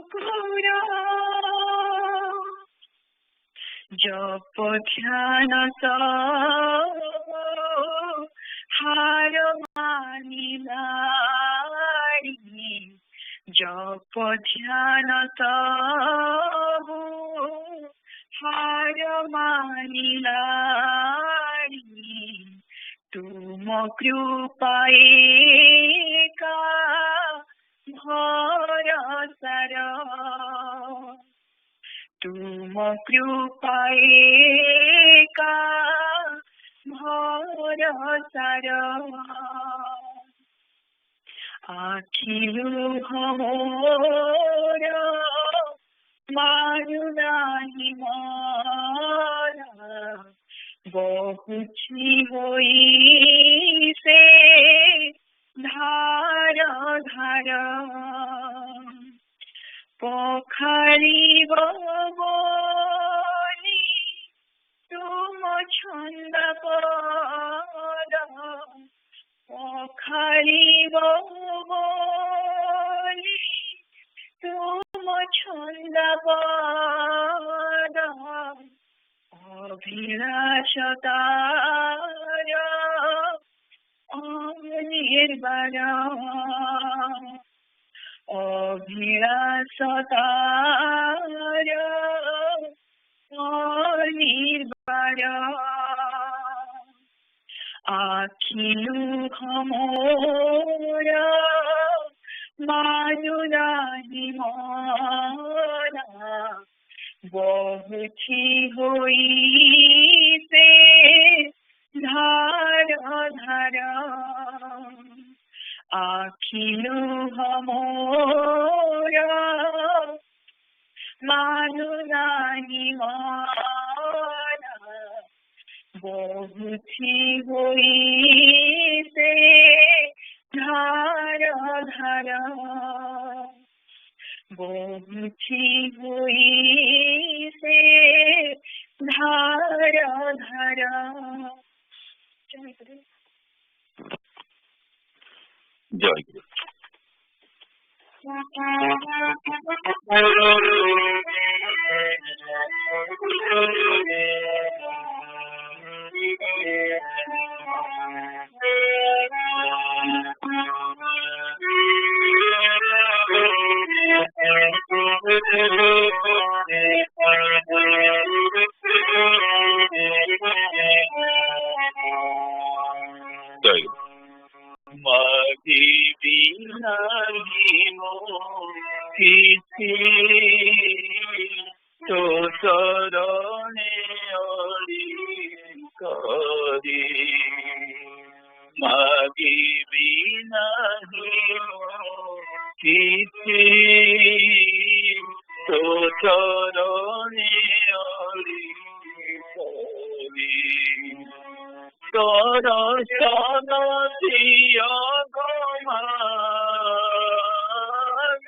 করা জপ ধ্যান হার মানিলারি জপ ধ্যান হার মানিলারি তুম কৃপায়ে কা ভরসার তুম কৃপায়ে কা ভরসার আখিলু মোরা মারুনাহি মরা বহুছি হইছে ধার ধার পখারিব বলি তুম ছন্দ পদ পখারিব বলি তুম ছন্দ পদ অভিলাষতার অনির্বাণ অভিলাষতার অনির্বাণ আখিলু মোরা মারুনাহি মরা বহুছি হইছে ধার ধার আখিলু মোরা মারুনাহি মরা বহুছি হইছে ধার ধার বহুছি হইছে ধার ধার জয় গুরু। মাঝি বিনাহি মোহিছি তো চরণে অরি করি মাঝি বিনাহি মোহিছি তো চরণে অরি করি দর্শন দিয় গোমা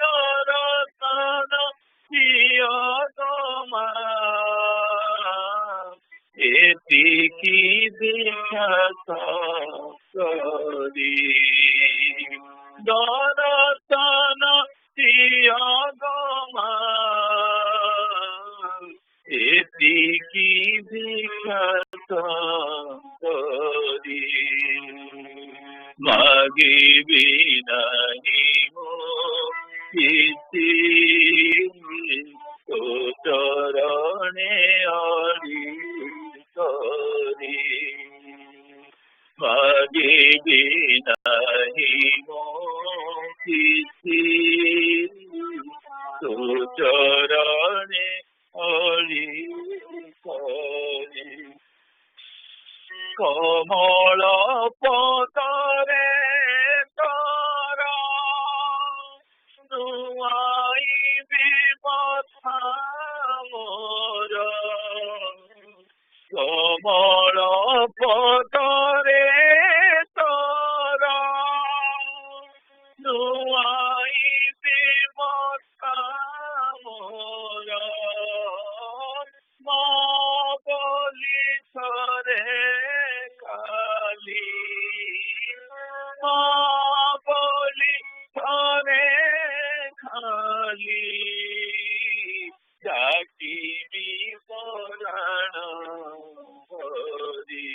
দর্শন দিয় গোমা এতিকি বিখ্যাত করি দর্শন দিয় গোমা এতিকি বিখ্যাত করি মাগে বিনাহি মোহিছি তো চরণে অরি করি মাগে বিনাহি মোহিছি তো চরণে অরি করি কমল পতরে তর নুয়াইবি কথা মোর কমল পতরে তর নুয়াইবি কথা মোর মা বলি সরে কালী মা বলি সরে খালি ডাকিবি পরাণ হরি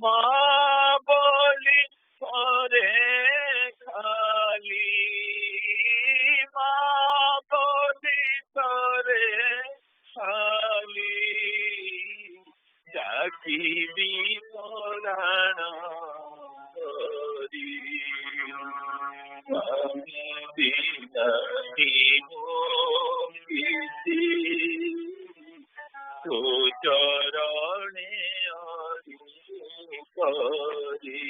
মা বলি করে খালি মা বলি করে খালি ডাকিবি পরাণ হরি আমি বিনাহি মোহিতি তো চরণে হরি করি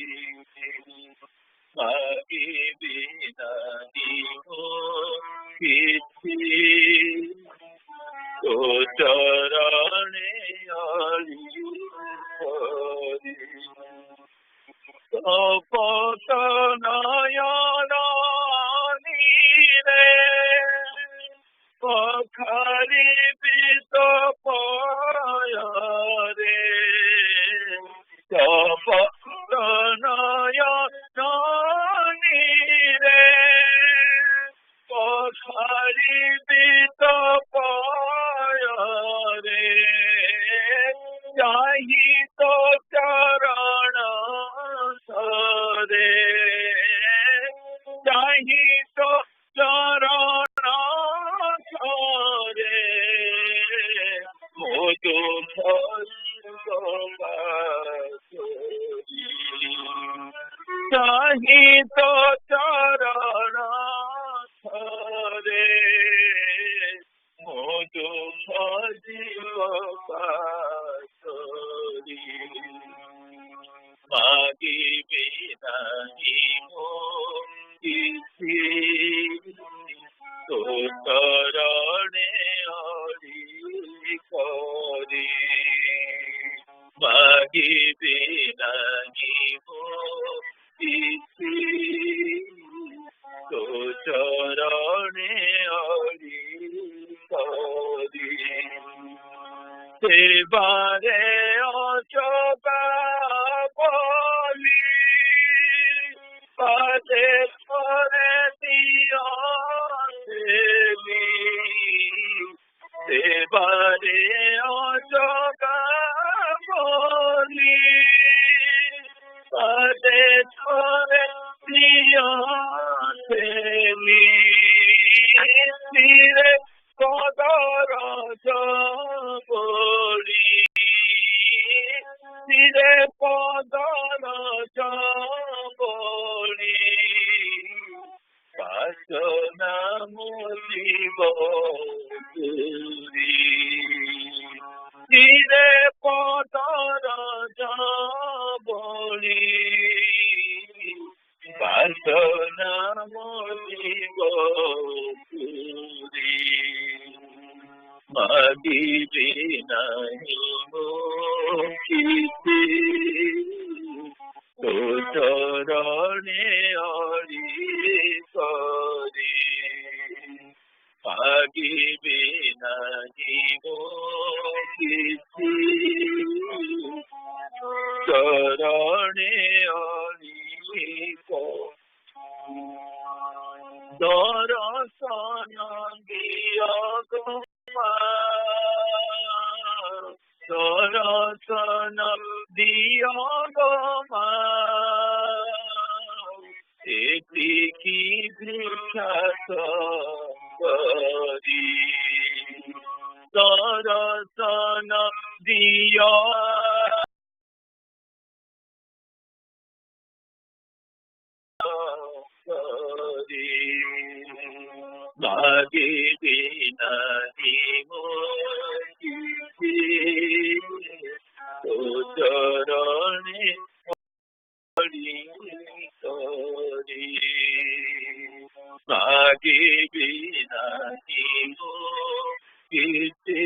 মাগে বিনাহি মোহিতি তো চরণে হরি করি তপত নয়ন নীরে পখারি বিত পয়রে তপত নয়ন নীরে পখারি বিত পয়রে চাহিত চরণ সরে চাহিত চরণ সরে মধু চাহিত চরণ সরে মধু মাগি বিনাহি মোহিতি তো চরণে হরি করি মাগি বিনাহি মোহিতি তো চরণে হরি করি সেবারে অচোকা বলি পাদে ধরে দিও সেবারে অচোকা বলি পাদে ধরে দিও তীরে কদর বলি তীরে পদর বলি বাসনা মুলিব পুরি তীরে পদর বলি বাসনা মুলিব পুরি মাগি বিনাহি মোহিতি তো চরণে হরি করি মাগি বিনাহি মোহিতি চরণে হরি করি দর্শন দিয় দর্শন দিয় গোমা এটি কি ভিক্ষা করি দর্শন দিয় মাগে বিনাহি মোহিতি তো চরণে হরি করি মাগে বিনাহি মোহিতি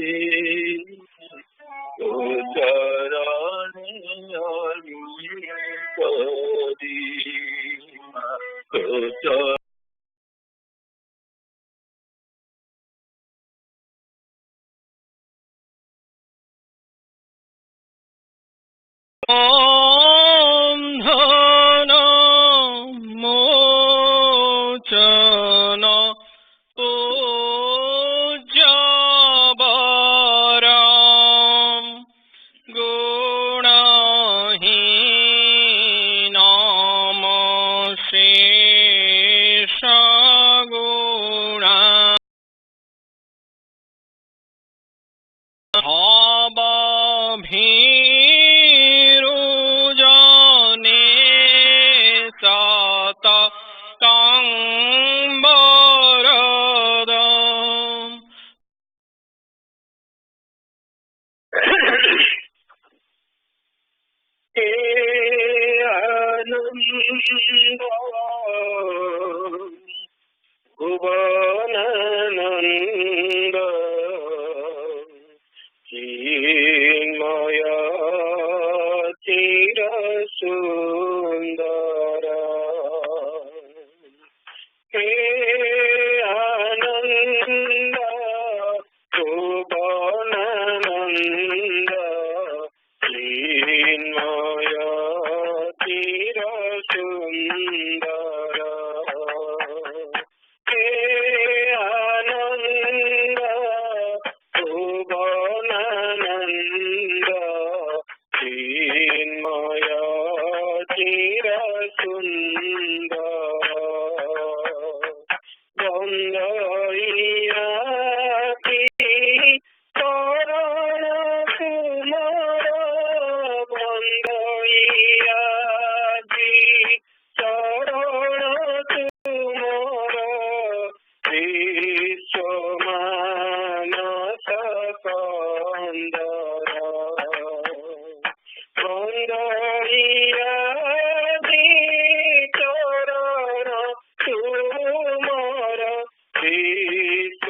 তো চরণে হরি করি তো ॐ धन मोचन Puja Baram Gunahinam Shesha Guna Bhababhirujane Sata Kambaradam. हे आनंद भुवनानंद चिन्मय चिरसुंदर हे आनंद भुवनानंद चिन्मय चिरसुंदर हे आनंद भुवनानंद चिन्मय चिरसुंदर बंदयाति चरण कुमार बंदयाति चरण कुमार विश्वमानस कंदर बंदयाति चरण कुमार विश्व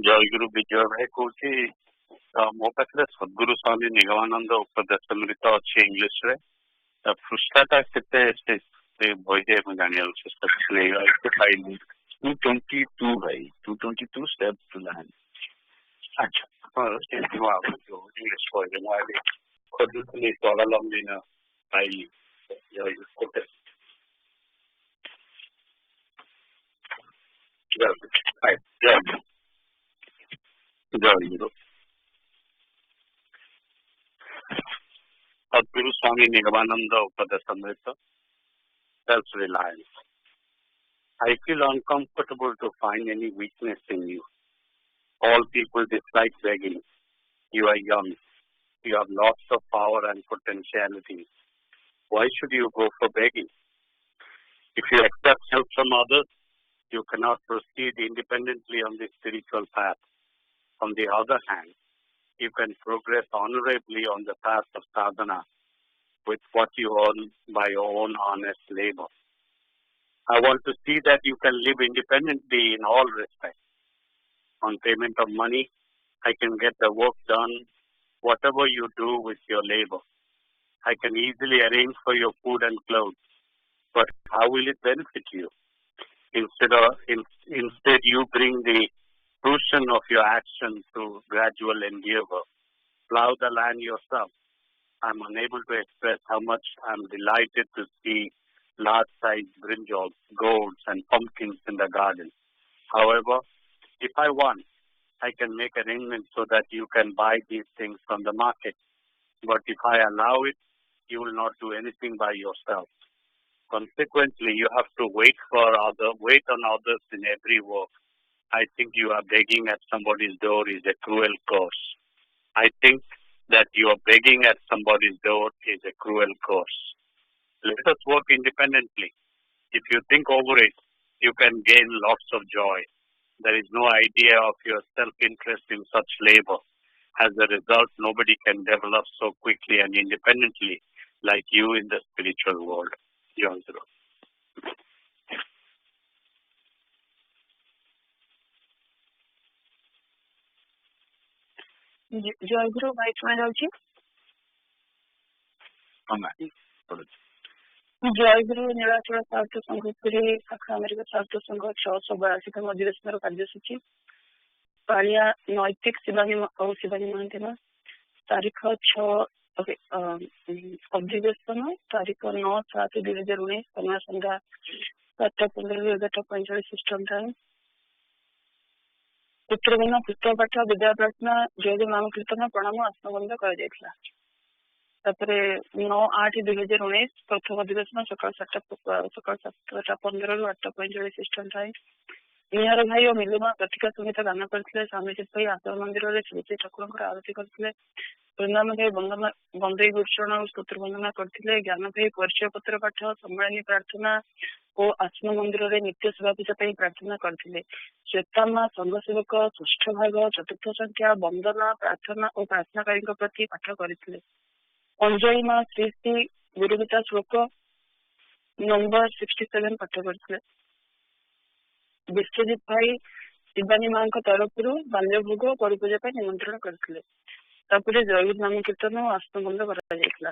ଜୟଗୁରୁ ବିଜୟ ଭାଇ କହୁଛି। ମୋ ପାଖରେ ସଦ୍ଗୁରୁ ସ୍ୱାମୀ ନିଗମାନନ୍ଦ ଉପଦେଶାମୃତ ଅଛି ଇଂଲିଶରେ। ପୃଷ୍ଠାଟା କେତେ ସେ ବହିରେ ମୁଁ ଜାଣିବାକୁ ଚେଷ୍ଟା ପାଇଲି 222 ଭାଇ 222 step to land। ଆଚ୍ଛା ହଁ ସେମିତି ମୁଁ ଆଉ ଇଂଲିଶ ବହିରେ ମୁଁ ଆଜି ଖୋଜୁଥିଲି ସ୍ୱରାଲମ୍ବିନ ପାଇଲି। ଜୟଗୁରୁ Sadguru Swami Nigamananda Upadeshamrita, self-reliance. I feel uncomfortable to find any weakness in you. All people dislike begging. You are young. You have lots of power and potentiality. Why should you go for begging? If you accept help from others, you cannot proceed independently on the spiritual path. On the other hand, you can progress honorably on the path of sadhana with what you earn by your own honest labor. I want to see that you can live independently in all respects. On payment of money, I can get the work done, whatever you do with your labor. I can easily arrange for your food and clothes, but how will it benefit you? Instead, you bring the fruition of your action through gradual endeavor. Plow the land yourself. I'm unable to express how much I'm delighted to see large-sized brinjals, gourds, and pumpkins in the garden. However, if I want, I can make arrangements so that you can buy these things from the market. But if I allow it, you will not do anything by yourself. Consequently, you have to wait on others in every work. I think you are begging at somebody's door is a cruel curse. I think that you are begging at somebody's door is a cruel curse. Let us work independently. If you think over it, you can gain lots of joy. There is no idea of your self-interest in such labor. As a result, nobody can develop so quickly and independently like you in the spiritual world. John Zero. ଜୟଗୁରୁ ଭାଇ ଶୁଣା ଯାଉଛି? ଜୟଗୁରୁ ନୀଳାଚଳ ସାହିତ୍ୟ ସଂଘ ପୁରୀ ଶାଖା America ସାହିତ୍ୟ ସଂଘ 682ତମ ଅଧିବେଶନର କାର୍ଯ୍ୟସୂଚୀ ପାଳିଆ ନୈତିକ ଶିବାନୀ ଓ ଶିବାନୀ ମହାନ୍ତିମା ତାରିଖ 6 ଅଧିବେଶନ ତାରିଖ 9/7/2019 ସମୟ ସନ୍ଧ୍ୟା 7:15 11:45 ଇଷ୍ଟର୍ଣ୍ଣ ଟାଇମ୍। ଉତ୍ତରଦିନ କୀର୍ତ୍ତପାଠ ବିଦ୍ୟା ପ୍ରାର୍ଥନା ଜୟଗୁରୁ ନାମ କୀର୍ତ୍ତନ ପ୍ରଣାମ ଆତ୍ମବନ୍ଧ କରାଯାଇଥିଲା। ତାପରେ 9/8/2019 ପ୍ରଥମ ଅଧିବେଶନ ସକାଳ 7:15 8:45 ଇଷ୍ଟର୍ଣ୍ଣ ଟାଇମ୍। ନିହାର ଭାଇ ଓ ମିଲୁମା ପ୍ରତିକା ସଙ୍ଗୀତ ଗାନ କରିଥିଲେ। ସ୍ୱାମୀଜିତ ଭାଇ ଆଶ୍ରମ ମନ୍ଦିରରେ ଶ୍ରୀ ଶ୍ରୀ ଠାକୁରଙ୍କର ଆରତି କରିଥିଲେ। ବୃନ୍ଦାବନ ଭାଇ ବନ୍ଦେଇ ଗୁରୁଚରଣ ଓ ସ୍ତୋତ୍ର ବନ୍ଦନା କରିଥିଲେ। ଜ୍ଞାନ ଭାଇ ପରିଚୟ ପତ୍ର ପାଠ ସମ୍ମିଳନୀ ପ୍ରାର୍ଥନା ଓ ଆଶ୍ରମ ମନ୍ଦିରରେ ନିତ୍ୟ ସେବା ପୂଜା ପାଇଁ ପ୍ରାର୍ଥନା କରିଥିଲେ। ଶ୍ୱେତାମା ସଂଘ ସେବକ ଷଷ୍ଠ ଭାଗ ଚତୁର୍ଥ ସଂଖ୍ୟା ବନ୍ଦନା ପ୍ରାର୍ଥନା ଓ ପ୍ରାର୍ଥନାକାରୀଙ୍କ ପ୍ରତି ପାଠ କରିଥିଲେ। ଅଞ୍ଜଳି ମା ଶ୍ରୀ ଶ୍ରୀ ଗୁରୁଗୀତା ଶ୍ଲୋକ ନମ୍ବର 67 ପାଠ କରିଥିଲେ। ବିଶ୍ୱଜିତ ଭାଇ ଶିବାନୀ ମାଙ୍କ ତରଫରୁ ବାଲ୍ୟ ଭୋଗ ପରିପୂଜା ପାଇଁ ନିମନ୍ତ୍ରଣ କରିଥିଲେ। ତାପରେ ଜୟଗୁରୁ ନାମ କୀର୍ତ୍ତନ ଓ ଆଶ୍ରମବନ୍ଧ କରାଯାଇଥିଲା।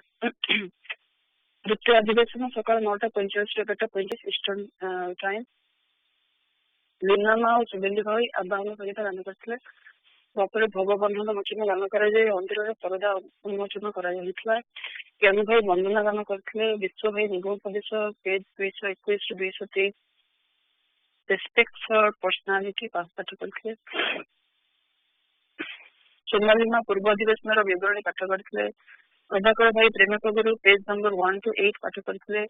ଦ୍ୱିତୀୟ ଅଧିବେଶନ ସକାଳ 9:45 11:45 ଇଷ୍ଟର୍ଣ୍ଣ ଟାଇମ୍। ଲୀନା ମା ଓ ସୁବେନ୍ଦୁ ଭାଇ ଆବାହନ ସଙ୍ଗୀତ ଗାନ କରିଥିଲେ। ତାପରେ ଭୋଗ ବନ୍ଧନ ମୋଚନ ଗାନ କରାଯାଇ ମନ୍ଦିରରେ ପରଦା ଉନ୍ମୋଚନ କରାଯାଇଥିଲା। ଜ୍ଞାନ ଭାଇ ବନ୍ଦନା ଗାନ କରିଥିଲେ। ବିଶ୍ୱ ଭାଇ ନିଗମ ଉପଦେଶ ପେଜ 221-223 ରେସ୍ପେକ୍ଟ ଫର ପର୍ସନାଲିଟି ପାଠ କରିଥିଲେ। ସୋନାଲି ମା ପୂର୍ବ ଅଧିବେଶନର ବିବରଣୀ ପାଠ କରିଥିଲେ। ପ୍ରଭାକର ଭାଇ ପ୍ରେମିକ ଗୁରୁ ପେଜ ନମ୍ବର 1-8 ପାଠ କରିଥିଲେ।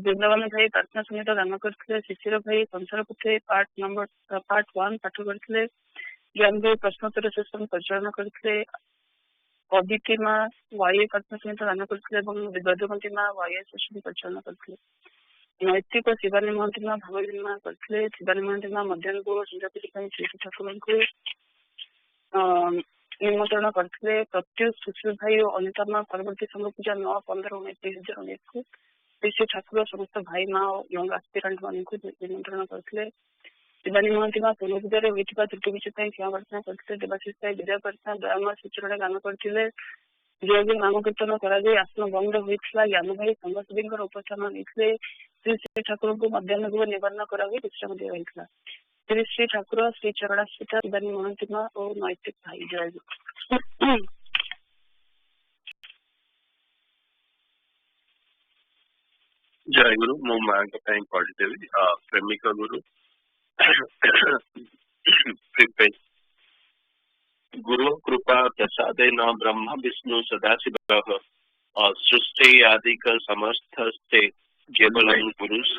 ବୃନ୍ଦାବନ ଭାଇ ପ୍ରାର୍ଥନା ସଙ୍ଗୀତ ଗାନ କରିଥିଲେ। ଶିଶିର ଭାଇ ସଂସାର ପଥେ ପାର୍ଟ 1 ପାଠ କରିଥିଲେ। ଜ୍ଞାନ ଭାଇ ପ୍ରଶ୍ନୋତ୍ତର ସେସନ ପରିଚାଳନା କରିଥିଲେ। ଅଦିତି ମା ୱାଇଏ ପ୍ରାର୍ଥନା ସଙ୍ଗୀତ ଗାନ କରିଥିଲେ ଏବଂ ବିଦ୍ୟାବନ୍ତୀ ମା ୱାଇଏ ସେସନ ପରିଚାଳନା କରିଥିଲେ। ନୈତିକ ଶିବାନୀ ମହାନ୍ତି ମା ଭାବବିନ ମା କରିଥିଲେ। ଶିବାନୀ ମହାନ୍ତି ମା ମଧ୍ୟାହ୍ନ ଭୋଗ ସଞ୍ଜାପୂଜା ପାଇଁ ଶ୍ରୀ ଠାକୁରଙ୍କୁ ନିମନ୍ତ୍ରଣ କରିଥିଲେ। ପ୍ରତ୍ୟୁଷ ସୁଶୀଲ ଭାଇ ଓ ଅନିତା ମା ପରବର୍ତ୍ତୀ ସଂଘ ପୂଜା 9/15/2019 ଶ୍ରୀ ଠାକୁର ସମସ୍ତ ଭାଇ ମା ଓ ୟଙ୍ଗ ଆସ୍ପିରାଣ୍ଟ ମାନଙ୍କୁ ନିମନ୍ତ୍ରଣ କରିଥିଲେ। ଶିବାନୀ ମହାନ୍ତି ମା ପୂର୍ବ ପୂଜାରେ ହୋଇଥିବା ତ୍ରୁଟି ବିଷୟ ପାଇଁ କ୍ଷମା ପ୍ରାର୍ଥନା କରିଥିଲେ। ଦେବାଶିଷ ଭାଇ ବିଦ୍ୟା ପ୍ରାର୍ଥନା ଦୟାମା ଶ୍ରୀଚରଣରେ ଗାନ କରିଥିଲେ। ଜୟଗୁରୁ ନାମ କୀର୍ତ୍ତନ କରାଯାଇ ଆଶ୍ରମ ବନ୍ଦ ହୋଇଥିଲା। ଜ୍ଞାନ ଭାଇ ସଂଘସେବୀଙ୍କର ଉପସ୍ଥାନ ନେଇଥିଲେ। ଶ୍ରୀ ଶ୍ରୀ ଠାକୁରଙ୍କୁ ମଧ୍ୟାହ୍ନ ଭୋଗ ନିବାରଣ କରାଯାଇ ବିଶ୍ରାମ ଦିଆଯାଇଥିଲା। ଶ୍ରୀ ଶ୍ରୀ ଠାକୁର ଶ୍ରୀ ଚରଣାସ୍ଥିତ ଶିବାନୀ ମହାନ୍ତି ମା ଓ ନୈତିକ ଭାଇ ଜୟଗୁରୁ। ଜୟଗୁରୁ ମୋ ମାଙ୍କ ପାଇଁ ପଢିଦେବି। ପ୍ରେମିକ ଗୁରୁ गुरु कृपा प्रसादेन ब्रह्म विष्णु सदाशिव सृष्टि आदि का समस्ते केवल पुरुष।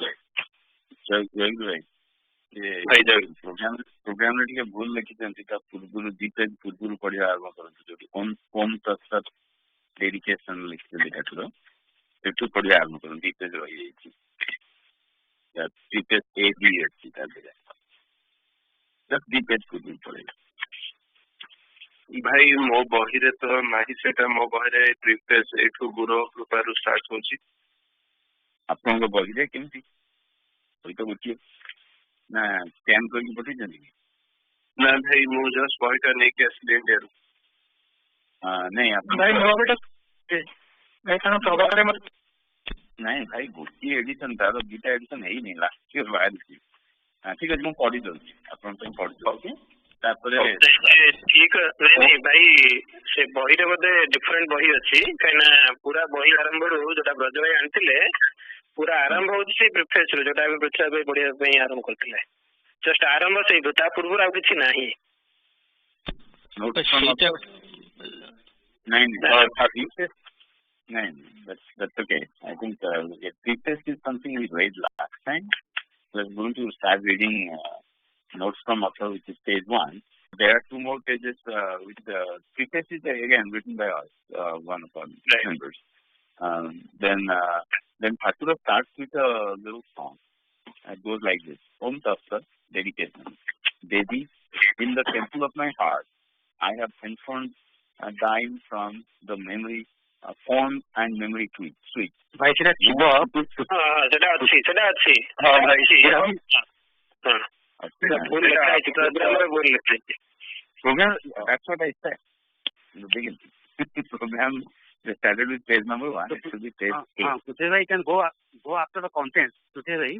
प्रोग्राम रे भूल लिखिଛନ୍ତି ତା ପୂର୍ବରୁ 2 ପେଜ ପୂର୍ବରୁ ପଢିବା ଆରମ୍ଭ କରନ୍ତୁ। ଯୋଉଠି ଓମ୍ ତତ୍ସତ୍ ଡେଡିକେସନ ଲିଖିଛନ୍ତି ଠାକୁର ସେଠୁ ପଢିବା ଆରମ୍ଭ କରନ୍ତୁ। 2 ପେଜ ରହିଯାଇଛି। प्रीपेज ए बी अच्छी तरह प्रीपेज पूर्व पड़ेगा भाई मो बही रे तो नाही सेटा मो बही रे प्रीपेज एठू गुरु कृपा रु स्टार्ट होची आपन को बही रे केमती कोई तो गोटी ना स्कैन करके पठी जनी ना भाई मो जस्ट बहीटा नै के एक्सीडेंट है नहीं आप भाई मो बेटा भाई kana प्रभाकर मत नहीं भाई गोटी एडिशन तार बीटा एडिशन है ही नहीं लास्ट ईयर बाहर थी ठीक है मैं पढ़ी दउची आपन पे पढ़ी दउची तापरे ठीक नहीं भाई से बही रे बदे डिफरेंट बही अछि कना पूरा बही आरंभ रो जोटा ब्रज भाई आनथिले पूरा आरंभ होछि से प्रिफरेंस रो जोटा भी पछा भाई बढ़िया पे आरंभ करथिले जस्ट आरंभ से ता पूर्व आ किछि नाही नोट नहीं that's okay I think preface is something we read last time we're going to start reading notes from author which is page 1 there are 2 more pages with the preface is again written by us one of our members then Thakura starts with a little song it goes like this Om Tatsat dedication Devi in the temple of my heart I have informed dying from the memory form and memory sweet भाई सेटा शिवा सेटा अच्छी हां भाई हां बोल लिखा है प्रोग्राम में बोल लिखा है program that's what I said in the beginning program started with page number 1 it should be page 8 today I can go after the content today right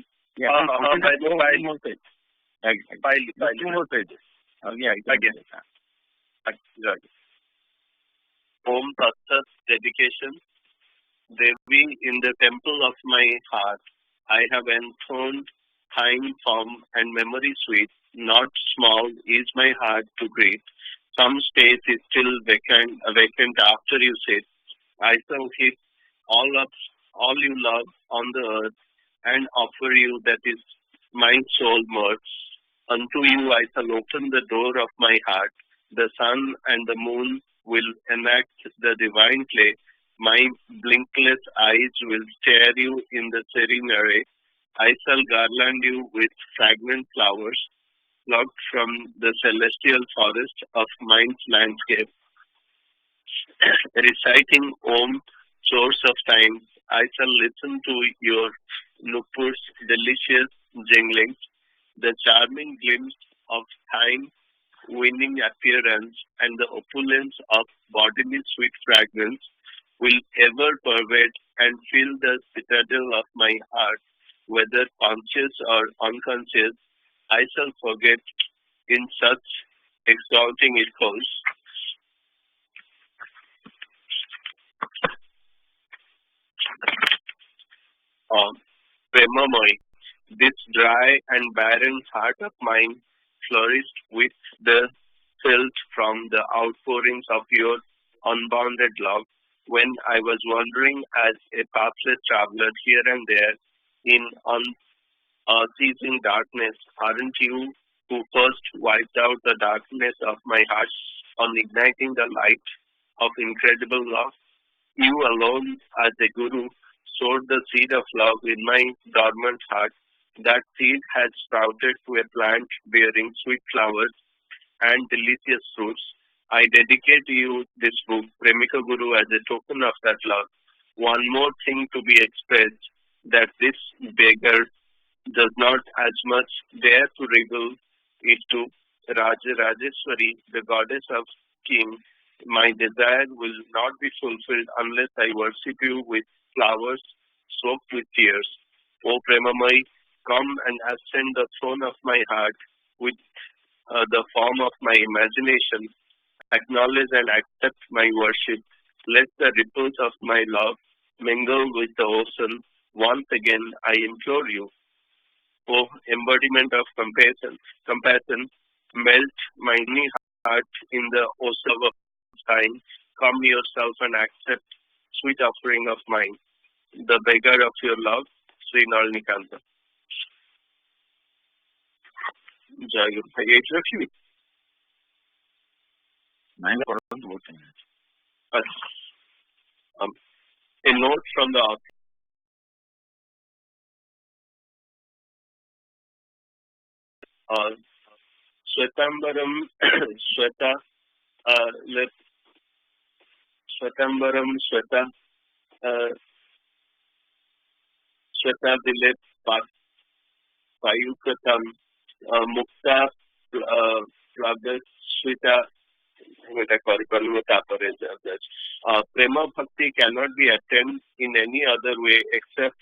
more page more pages again Om Tatsat dedication Devi in the temple of my heart I have enthroned time form and memory sweet not small is my heart to greet some space is still vacant after you sit I shall hit all you love on the earth and offer you that is my soul merge unto you I shall open the door of my heart the sun and the moon will enact the divine play. My blinkless eyes will stare you in the serene array. I shall garland you with fragrant flowers, plucked from the celestial forest of mind's landscape. Reciting Om, source of time, I shall listen to your nupur's delicious jinglings, the charming glimpse of time winning appearance and the opulence of bodily sweet fragrance will ever pervade and fill the citadel of my heart, whether conscious or unconscious. I shall forget in such exalting echoes. Premamoy, this dry and barren heart of mine flourished with the filth from the outpourings of your unbounded love when I was wandering as a pathless traveler here and there in unceasing darkness. Aren't you who first wiped out the darkness of my heart on igniting the light of incredible love? You alone as a guru sowed the seed of love in my dormant heart. That seed has sprouted to a plant bearing sweet flowers and delicious fruits. I dedicate to you this book, Premika Guru, as a token of that love. One more thing to be expressed, that this beggar does not as much dare to reveal it to Rajeswari, the goddess of king. My desire will not be fulfilled unless I worship you with flowers soaked with tears. O Premamai, come and ascend the throne of my heart with the form of my imagination. Acknowledge and accept my worship. Let the ripples of my love mingle with the ocean. Once again, I implore you. O embodiment of compassion, melt my heart in the ocean of time. Come yourself and accept sweet offering of mine. The beggar of your love, Srimad Nikanda. Jai Guru. Lakshmi. A note from the author. Swetambaram Sweta let Swetambaram Sweta Sweta Dilip Payukatam Mukta Prabhasvita. Prema Bhakti cannot be attained in any other way except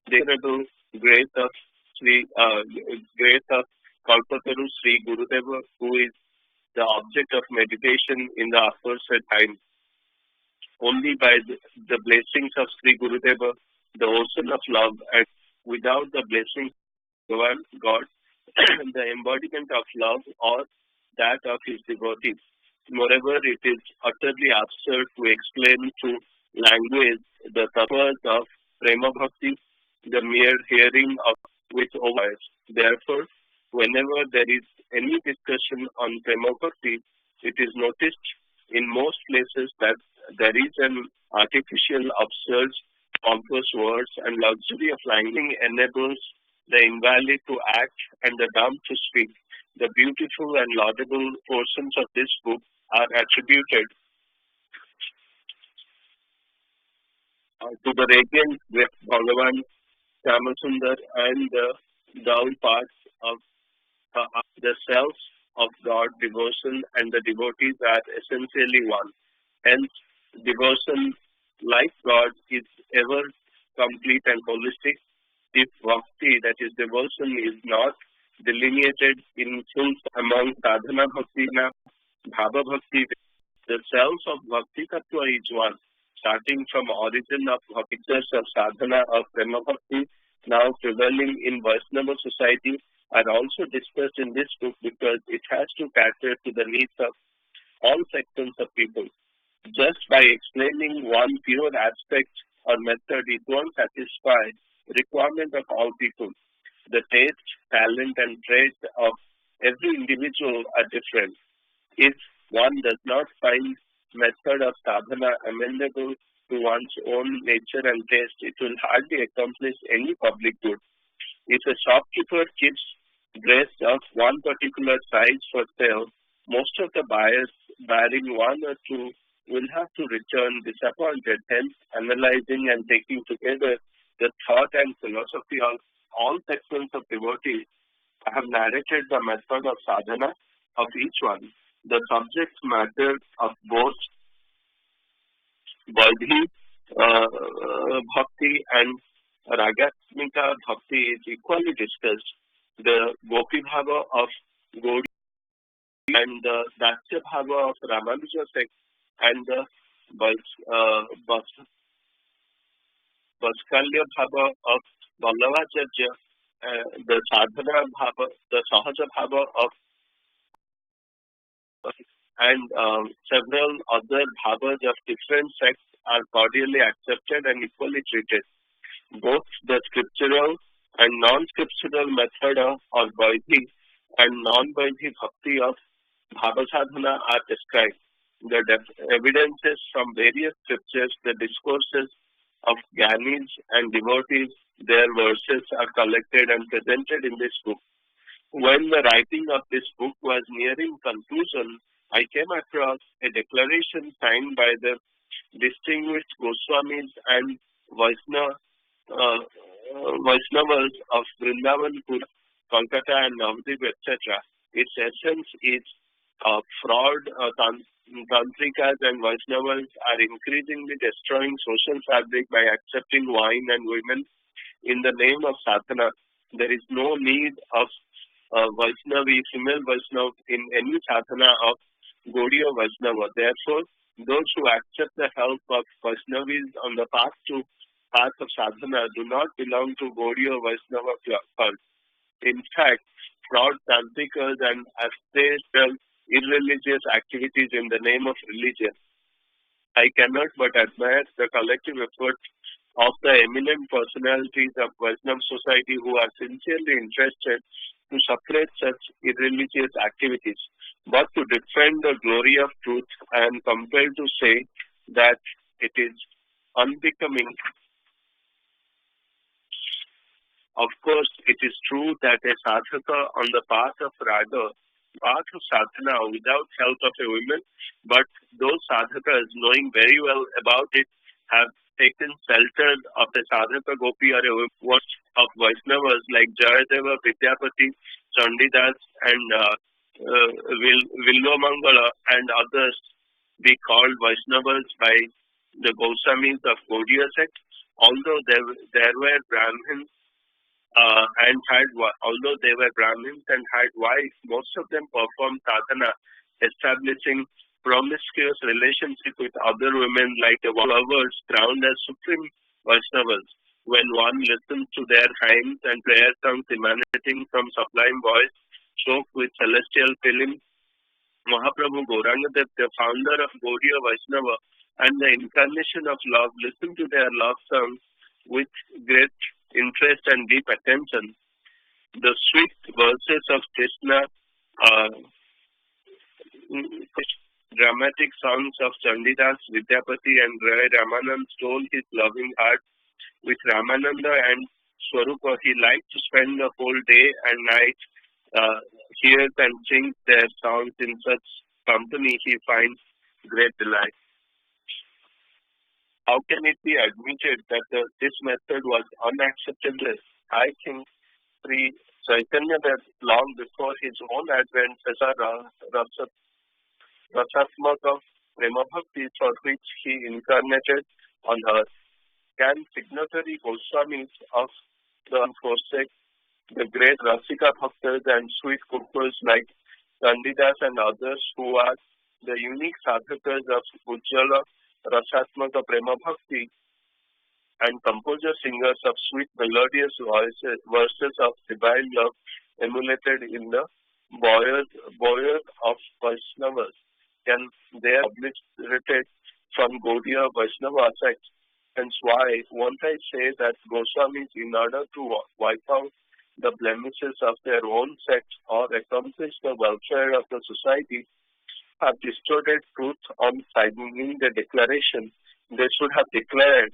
the grace of grace of Kalpataru Sri Gurudeva, who is the object of meditation in the aforesaid time. Only by the blessings of Sri Gurudeva, the ocean of love, and without the blessing of God, the embodiment of love or that of his devotees. Moreover, it is utterly absurd to explain through language the purpose of Prema Bhakti, the mere hearing of with overhears. Therefore, whenever there is any discussion on Prema Bhakti, it is noticed in most places that there is an artificial, absurd, pompous words and luxury of language enables the invalid to act and the dumb to speak. The beautiful and laudable portions of this book are attributed to the radiant Bhagavan Samasundar and the dull parts of the self of God, devotion, and the devotees are essentially one. Hence, devotion, like God, is ever complete and holistic. If bhakti, that is devotion, is not delineated in full among sadhana bhakti and bhava bhakti, the cells of bhakti tattva is one. Starting from origin of pictures of sadhana of prema bhakti, now prevailing in Vaishnava society, are also discussed in this book because it has to cater to the needs of all sections of people. Just by explaining one pure aspect or method, it won't satisfy the requirement of all people. The taste, talent, and trait of every individual are different. If one does not find method of sadhana amenable to one's own nature and taste, it will hardly accomplish any public good. If a shopkeeper keeps dress of one particular size for sale, most of the buyers, barring one or two, will have to return disappointed. Hence, analyzing and taking together the thought and philosophy of all sections of devotees, I have narrated the method of sadhana of each one. The subject matter of both Vaidhi Bhakti and Ragatmika Bhakti is equally discussed. The Gopi Bhava of Gaudiya and the Dasya Bhava of Ramanuja sect and the Vaskalya Bhava of Vallabhacharya, the Sadhana Bhava, the Sahaja Bhava of and several other bhavas of different sects are cordially accepted and equally treated. Both the scriptural and non-scriptural method of Vaidhi and non-Vaidhi Bhakti of Bhava Sadhana are described. The evidences from various scriptures, the discourses of Gyanis and devotees, their verses are collected and presented in this book. When the writing of this book was nearing conclusion, I came across a declaration signed by the distinguished Goswamis and Vaishnavas of Vrindavan, Kolkata and Navadvip, etc. Its essence is fraud, Tantrikas and Vaishnavas are increasingly destroying social fabric by accepting wine and women in the name of sadhana. There is no need of Vaishnavi, female Vaishnav in any sadhana of Gaudiya Vaishnava. Therefore, those who accept the help of Vaishnavis on the path of sadhana do not belong to Gaudiya Vaishnava cult. In fact, fraud tantrikas and aspirational irreligious activities in the name of religion. I cannot but admire the collective effort of the eminent personalities of Vaishnava society who are sincerely interested to separate such irreligious activities. But to defend the glory of truth, I am compelled to say that it is unbecoming Of course, it is true that a sadhaka on the path of raga, path of sadhana without help of a woman, but those sadhakas knowing very well about it have taken shelter of a sadhaka gopi or a watch of Vaishnavas like Jayadeva, Vidyapati, Chandidas and Vilvamangala and others be called Vaishnavas by the Goswamis of Gaudiya sect. Although there were Brahmins although they were Brahmins and had wives, most of them performed sadhana, establishing promiscuous relationship with other women like the lovers crowned as supreme Vaishnavas. When one listens to their hymns and prayer songs emanating from sublime voice, choked with celestial feeling, Mahaprabhu Gaurangadev, the founder of Gaudiya Vaishnava and the incarnation of love, listen to their love songs with great interest and deep attention. The sweet verses of Krishna, dramatic songs of Chandidas, Vidyapati and Rai Ramanand stole his loving heart. With Ramananda and Swarupa, he liked to spend the whole day and night hears and sings their songs. In such company he finds great delight. How can it be admitted that this method was unacceptable? I think Sri Chaitanya Dev, long before his own advent, as a Rasatmaka Prema Bhakti for which he incarnated on earth, can signatory Goswamis of the forsake the great Rasika Bhaktas and sweet cookers like Chandidas and others who are the unique sadhakas of Ujjala Rasatmaka Prema Bhakti and composer singers of sweet melodious verses of divine love emulated in the boyar of Vaishnavas. Can they are obliterated from Gaudiya Vaishnava sects? Hence why won't I say that Goswamis, in order to wipe out the blemishes of their own sect or accomplish the welfare of the society, have distorted truth on signing the declaration. They should have declared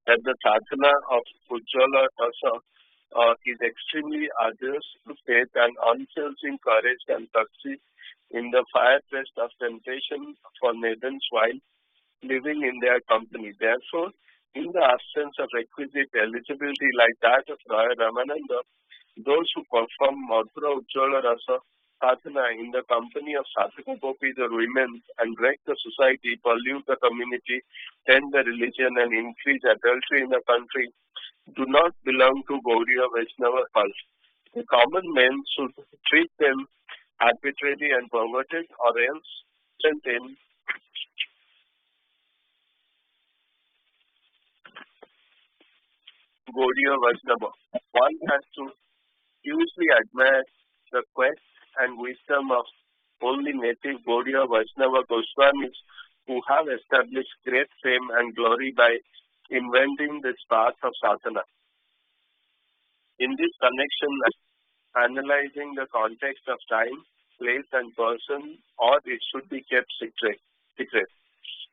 that the sadhana of Ujjala Rasa is extremely arduous to faith and unflinching courage can succeed in the fire test of temptation for maidens while living in their company. Therefore, in the absence of requisite eligibility like that of Raya Ramananda, those who perform Madhura Ujjala Rasa sadhana in the company of sadhaka gopis or women and wreck the society, pollute the community, tend the religion and increase adultery in the country, do not belong to Gaudiya Vaishnava cult. The common men should treat them arbitrary and perverted or else sent in Gaudiya Vaishnava. One has to hugely admire the quest and wisdom of only native Gaudiya Vaishnava Goswamis who have established great fame and glory by inventing this path of sadhana. In this connection, analyzing the context of time, place and person, or it should be kept secret.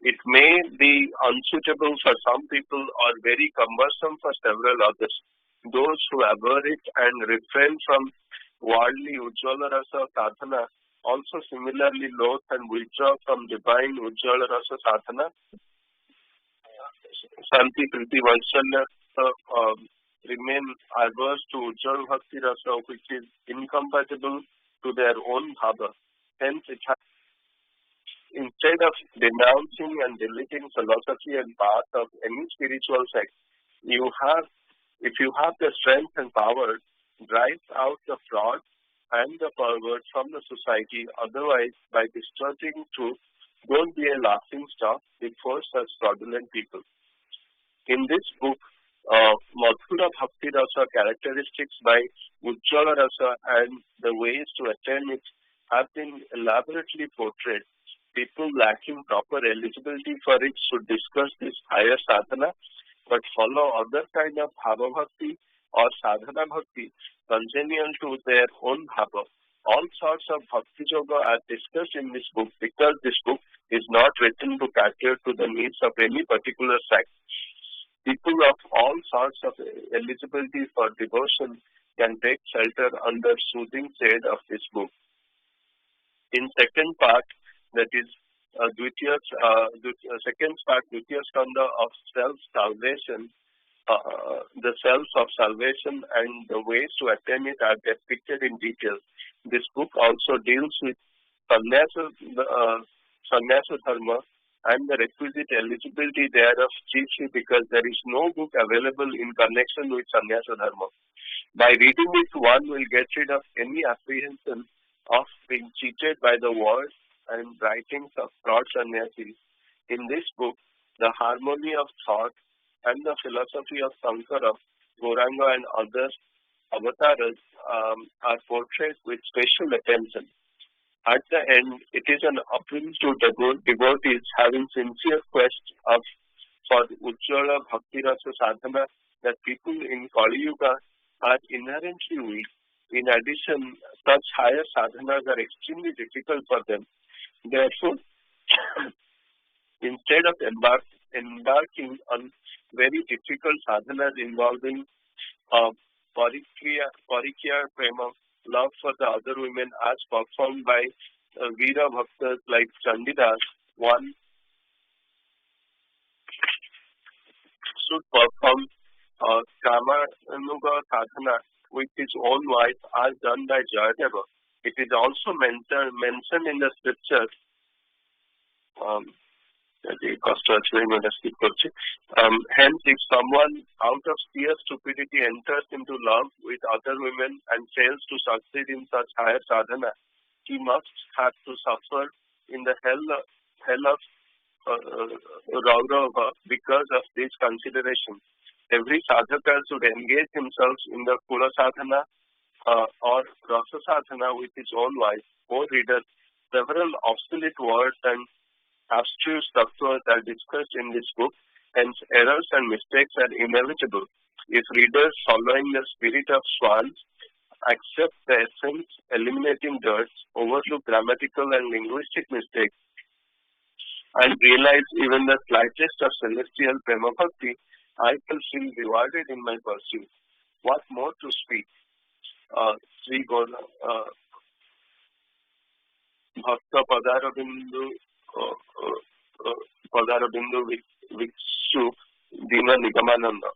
It may be unsuitable for some people or very cumbersome for several others. Those who abhor it and refrain from worldly Ujjala Rasa sadhana also similarly loathe and withdraw from divine Ujjala Rasa sadhana. Santi Priti Vaitsalya remain averse to Ujjala Bhakti Rasa, which is incompatible to their own bhava. Hence, instead of denouncing and deleting philosophy and path of any spiritual sect, if you have the strength and power, drive out the fraud and the pervert from the society. Otherwise, by distorting truth, don't be a laughing stock before such fraudulent people. In this book, Madhura Bhakti Rasa characteristics by Ujjala Rasa and the ways to attain it have been elaborately portrayed. People lacking proper eligibility for it should discuss this higher sadhana, but follow other kind of bhava bhakti or sadhana bhakti congenial to their own bhava. All sorts of bhakti yoga are discussed in this book because this book is not written to cater to the needs of any particular sect. People of all sorts of eligibility for devotion can take shelter under soothing shade of this book. In second part, that is second part, Dvitiya Skanda of self-salvation, the self of salvation and the ways to attain it are depicted in detail. This book also deals with sannyasa dharma and the requisite eligibility thereof, chiefly because there is no book available in connection with sannyasa dharma. By reading it, one will get rid of any apprehension of being cheated by the words and writings of fraud sannyasis. In this book, the harmony of thought and the philosophy of Sankara, Gauranga and other avatars are portrayed with special attention. At the end, it is an appeal to devotees having sincere quest for Ujjvala Bhakti Rasa Sadhana that people in Kali Yuga are inherently weak. In addition, such higher sadhanas are extremely difficult for them. Therefore, instead of embarking on very difficult sadhanas involving parikya prema, love for the other women as performed by Veera Bhaktas like Chandidas, one should perform Kamanuga sadhana with his own wife as done by Jayadeva. It is also mentioned in the scriptures. Hence, if someone out of sheer stupidity enters into love with other women and fails to succeed in such higher sadhana, he must have to suffer in the hell of Raurava because of this consideration. Every sadhaka should engage himself in the Kula sadhana or Rasa sadhana with his own wife. O reader, several obsolete words and abstruse tattvas are discussed in this book, hence errors and mistakes are inevitable. If readers following the spirit of swans accept the essence, eliminating dirt, overlook grammatical and linguistic mistakes, and realize even the slightest of celestial prema bhakti, I shall feel rewarded in my pursuit. What more to speak? Sri Gona Bhakta Padarabindu Vikshu Dina Nigamananda,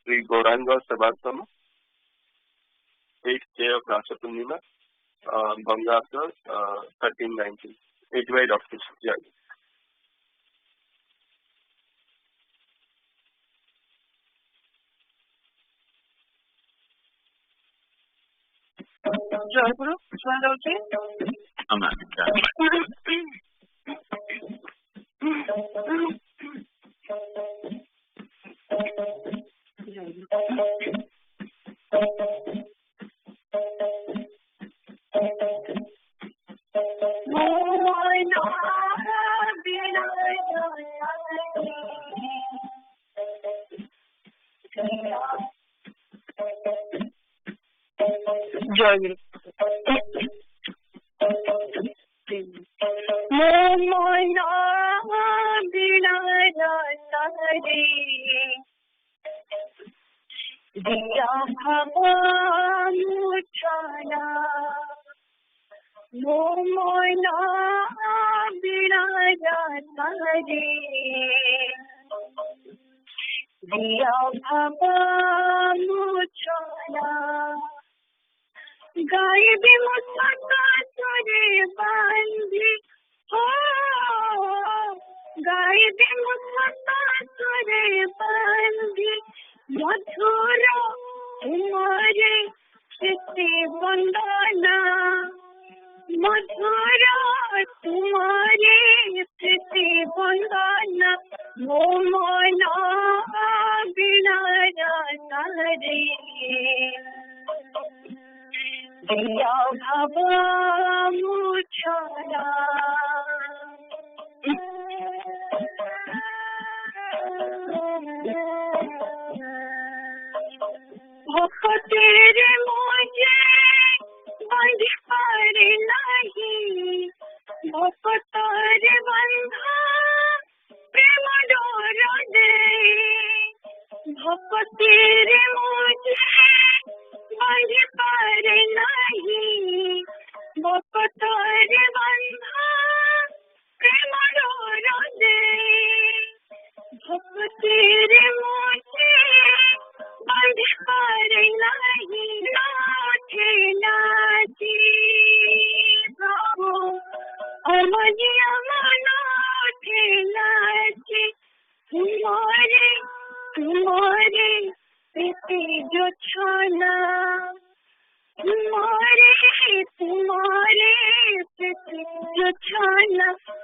Sri Gauranga Sabatama, 8th day of Rasa Purnima, Bangapur, 1319. 8th of this year. ଜୟଗୁରୁ ଶୁଣା ଯାଉଛି? জয়গুরু गायबे मुस्का तुरे बांधी हो गायबे मुस्का तुरे बांधी मधुरा तुम्हारे चित्ते बंदना मधुरा तुम्हारे चित्ते बंदना वो मना बिना रे दिया भवा मुझाला तेरे मुझे बंध पर नहीं तेरे बंधा प्रेम door they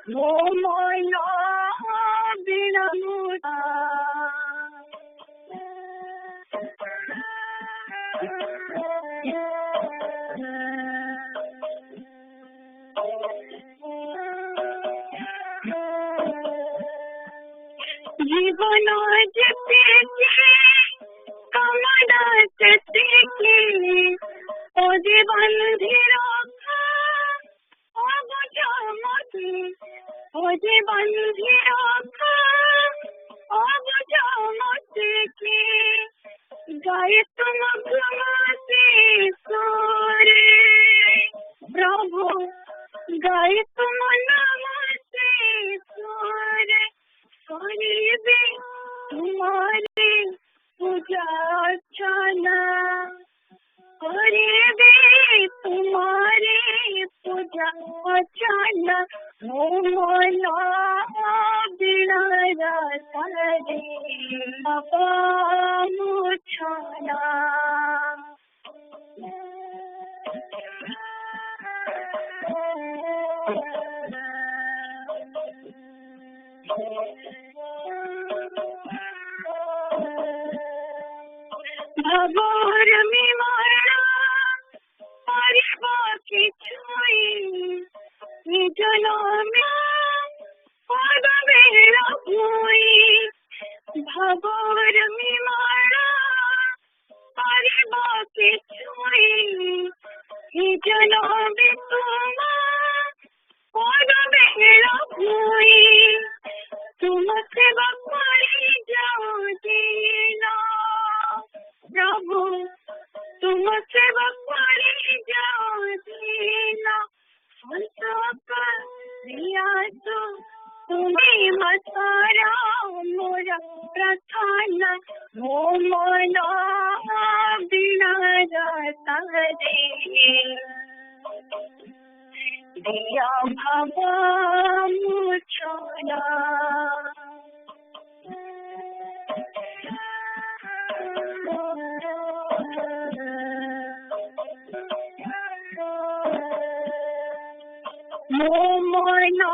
Momana Binamuta Jivana Jatiki Kamada Jatiki Odi Mandira Abujamati Odi Mandira Abujamati Gayatma Gramati Sore Prabhu Gayatma Namati Sore Sore Be Tumhare Puja Archana Sore Be Tumhare Puja Archana Momana Binara Sare Apamuchana Bhavarami Mara Paribrajakacharya Nijanamya Padavela Pui Bhavarami Mara Paribrajakacharya Nijanamya Padavela Pui Tumse Bhakti Jodina Prabhu Tumse Bhakti Jodina Santa Riyato Tumi Masara Mura Prathana Momana Binara Sare Diya Bhava Muchana Momana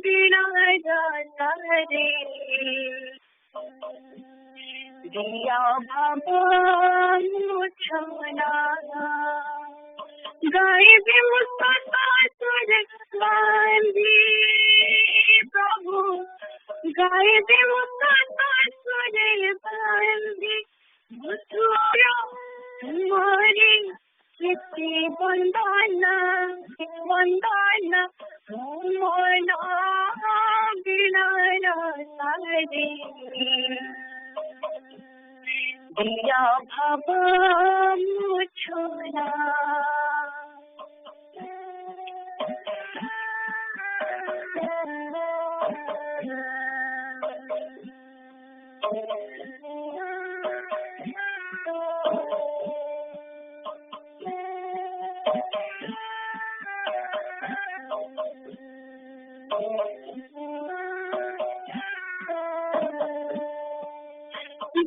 Binara Sare Diya Bhava Muchana Gai Bimustata Suraswati Prabhu Gai Bimustata Suraswati Mutura Tumhare Kriti Bandana Momana Binara Sare Diya Bhava Muchana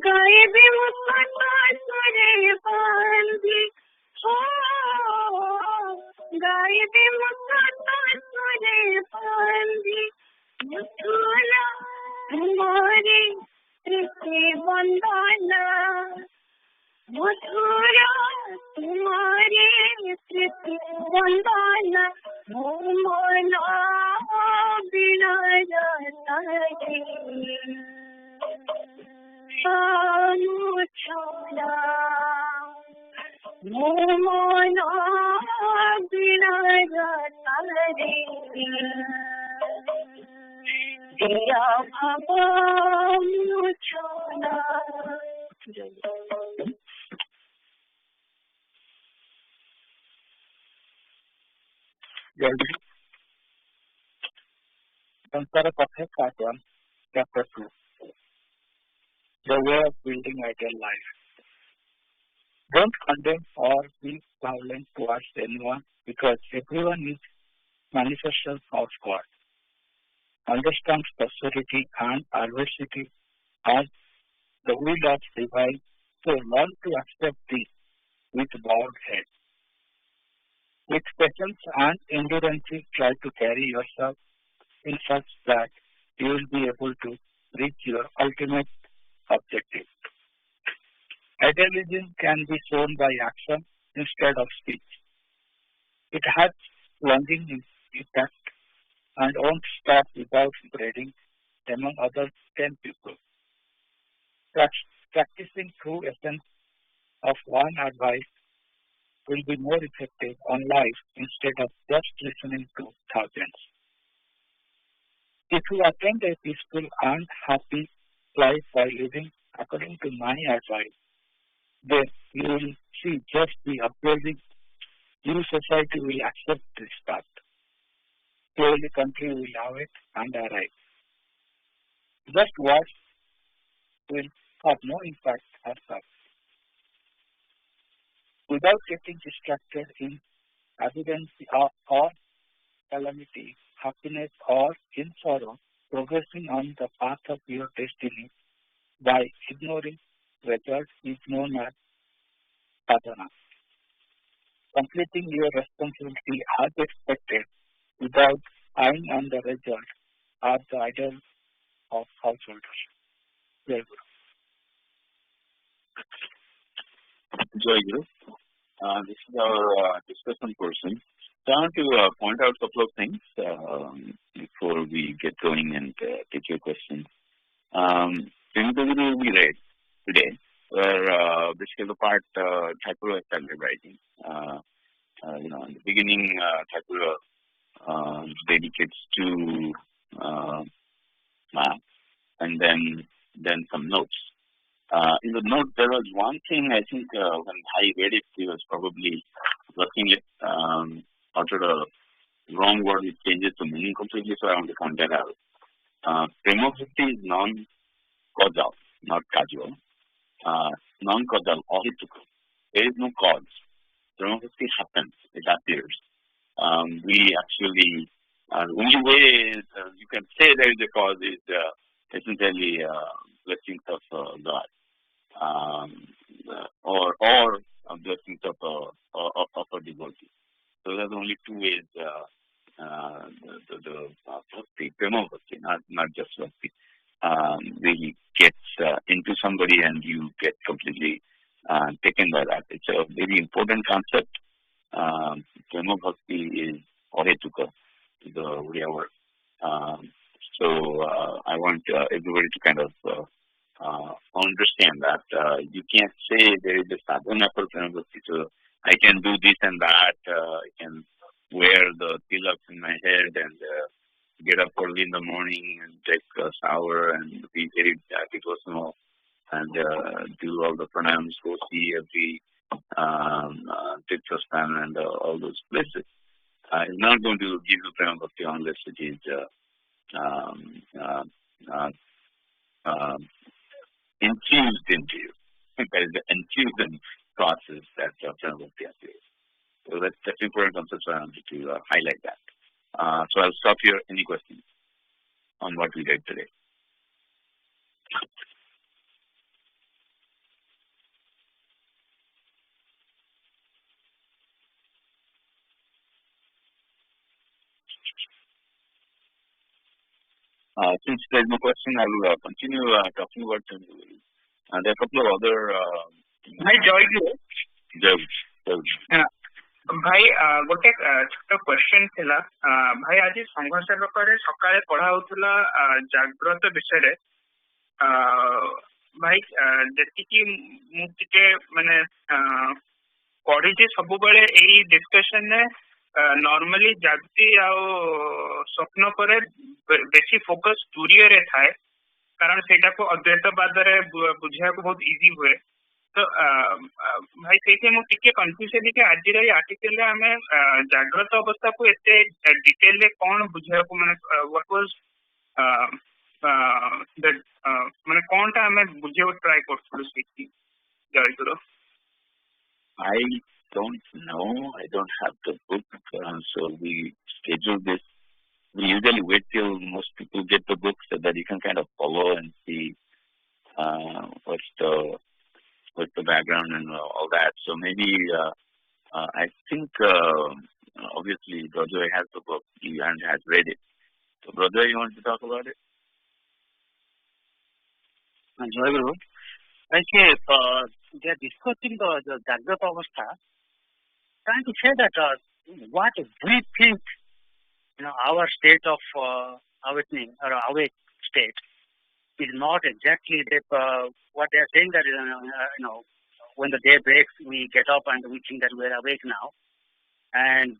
Gai Bimustata Suraswati Gai Bimustata Suraswati Mutura Tumhare Kriti Bandana Mutura Tumhare Kriti Bandana Momana Binara Sare Muchana Momana Binara Sare Diya Bhava Muchana Saraswata Sangha, Chapter 2. The way of building ideal life. Don't condemn or be violent towards anyone because everyone is manifestation of God. Understand prosperity and adversity as the will of divine, so learn to accept this with bowed head. With patience and endurance, try to carry yourself in such that you will be able to reach your ultimate objective. Idealism can be shown by action instead of speech. It has longing effect and won't stop without spreading among other 10 people. Practicing true essence of one advice will be more effective on life instead of just listening to thousands. If you attend a peaceful and happy life by living according to my advice, then you will see just the upbuilding new society will accept this path. Slowly country will have it and arrive. Just words will have no impact as such. Without getting distracted in evidence or calamity, happiness or in sorrow, progressing on the path of your destiny by ignoring result is known as sadhana. Completing your responsibility as expected without eyeing on the result are the ideal of householders. Jai Guru. Jai Guru. This is our discussion portion. So I want to point out a couple of things before we get going and take your questions. Srimad Guru we read today, where basically the part Thakur started writing. In the beginning, Thakur dedicates to math, and then some notes. In the note, there was one thing I think when I read it, he was probably looking at uttered a wrong word, it changes the meaning completely, so I want to point that out. Prema Bhakti is non-causal, not casual. Non-causal, ahituka. There is no cause. Prema Bhakti happens, it appears. We actually, the only way you can say there is a cause is essentially blessings of God. Or blessings of a devotee. So there are only two ways the bhakti, prema bhakti, not just bhakti, really gets into somebody and you get completely taken by that. It's a very important concept. Prema bhakti is ahetuka, the Oriya word. So I want everybody to kind of understand that you can't say there is a sadhana for prema bhakti. So I can do this and that. I can wear the tilaks in my head and get up early in the morning and take a shower and be very devotional and do all the pranayams, go see every Tirthasthan and all those places. It's not going to give you prema bhakti unless it is infused into you. There is the infusion process that prema bhakti appears. So that's important concept, so I wanted to highlight that. So I'll stop here. Any questions on what we read today? Since there's no question, I will continue talking about there are a couple of other. Hi, Joy. भाई गोटे छोट question थिला भाई आज संघ सेवक सकाळे पढ़ा होतला जागृत विषय भाई जेतिकी मु टिके माने पढ़ी जे सब बेले एई डिस्कशन ने नॉर्मली जागृति आ स्वप्न पर बेसी फोकस दूरिये रे थाए कारण सेटा को अद्वैतवाद रे बुझिया को बहुत इजी हुए तो भाई से मुझे कन्फ्यूज है कि आज आर्टिकल आम जागृत अवस्था को एते डिटेल रे कौन बुझा को माने व्हाट वाज माने कौनटा आम बुझे ट्राई करथुलु सेठी जय गुरु I don't know. I don't have the book, so we schedule this. We usually wait till most people get the book so that you can kind of follow and see what's the background and all that. So maybe I think obviously Dojoy has the book and has read it. So, brother, you want to talk about it? Joy Guru. Like they are discussing the Jagrata Avastha, trying to say that what we think, our state of awakening or awake state is not exactly that. What they are saying that when the day breaks, we get up and we think that we are awake now. And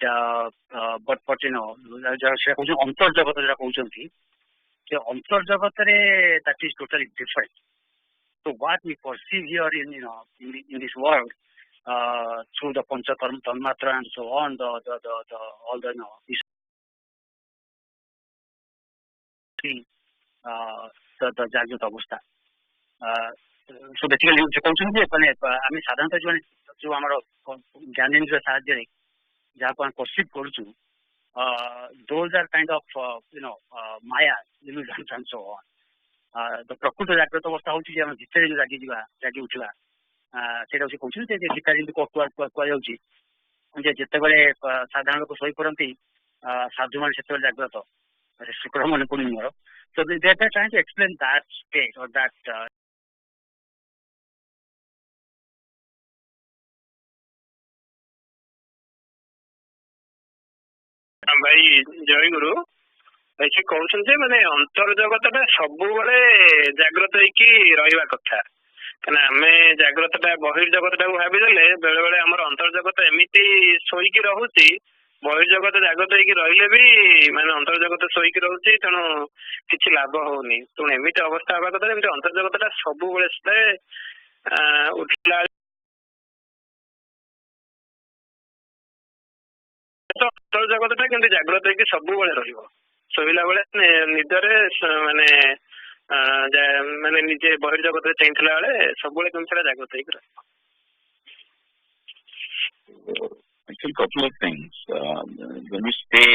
but ସେ କହୁଛନ୍ତି ଅନ୍ତର୍ଜଗତ ଯୋଉଟା କହୁଛନ୍ତି ସେ ଅନ୍ତର୍ଜଗତରେ that is totally different. So what we perceive here in this world through the pancha tanmatra and so on, all the the Jagrata Avastha. So basically ସେ କହୁଛନ୍ତି ଯେ ମାନେ ଆମେ ସାଧାରଣତଃ ଯୋଉ ଆମର ଜ୍ଞାନେନ୍ଦ୍ରିୟ ସାହାଯ୍ୟରେ ଯାହାକୁ ଆମେ perceive କରୁଛୁ, those are kind of maya, illusions and so on. The ପ୍ରକୃତ ଜାଗ୍ରତ ଅବସ୍ଥା ହଉଛି ଯେ ଆମେ ଭିତରେ ଯୋଉ ଜାଗି ଉଠିବା, ସେଇଟା ସେ କହୁଛନ୍ତି ଯେ ଗୀତା ଯେମିତି କୁହାଯାଉଛି ଯେ ଯେତେବେଳେ ସାଧାରଣ ଲୋକ ଶୋଇପଡ଼ନ୍ତି ସାଧୁମାନେ ସେତେବେଳେ ଜାଗ୍ରତ, ଶୁକ୍ରମାନେ ପୂର୍ଣ୍ଣିମାର. So they are trying to explain that state or that ଭାଇ ଜୟ ଗୁରୁ ଭାଇ ସେ କହୁଛନ୍ତି ଯେ ମାନେ ଅନ୍ତର୍ଜଗତଟା ସବୁବେଳେ ଜାଗ୍ରତ ହେଇକି ରହିବା କଥା. କାହିଁକିନା ଆମେ ଜାଗ୍ରତଟା ବହିର୍ଜଗତଟାକୁ ଭାବିଦେଲେ ବେଳେ ବେଳେ ଆମର ଅନ୍ତର୍ଜଗତ ଏମିତି ଶୋଇକି ରହୁଛି, ବହିର୍ଜଗତ ଜାଗ୍ରତ ହେଇକି ରହିଲେ ବି ମାନେ ଅନ୍ତର୍ଜଗତ ଶୋଇକି ରହୁଛି, ତେଣୁ କିଛି ଲାଭ ହଉନି. ତେଣୁ ଏମିତି ଅବସ୍ଥା ହବା କଥା, ଏମିତି ଅନ୍ତର୍ଜଗତଟା ସବୁବେଳେ ଉଠିଲା ଅନ୍ତର୍ଜଗତଟା କେମିତି ଜାଗ୍ରତ ହେଇକି ସବୁବେଳେ ରହିବ, ଶୋଇଲା ବେଳେ ନିଦରେ ମାନେ ନିଜେ ବହିର୍ଜଗତରେ ଚାହିଁଥିଲା ବେଳେ ସବୁବେଳେ କେମିତି ସେଟା ଜାଗ୍ରତ ହେଇକି ରହିବ. Actually, couple of things. When you stay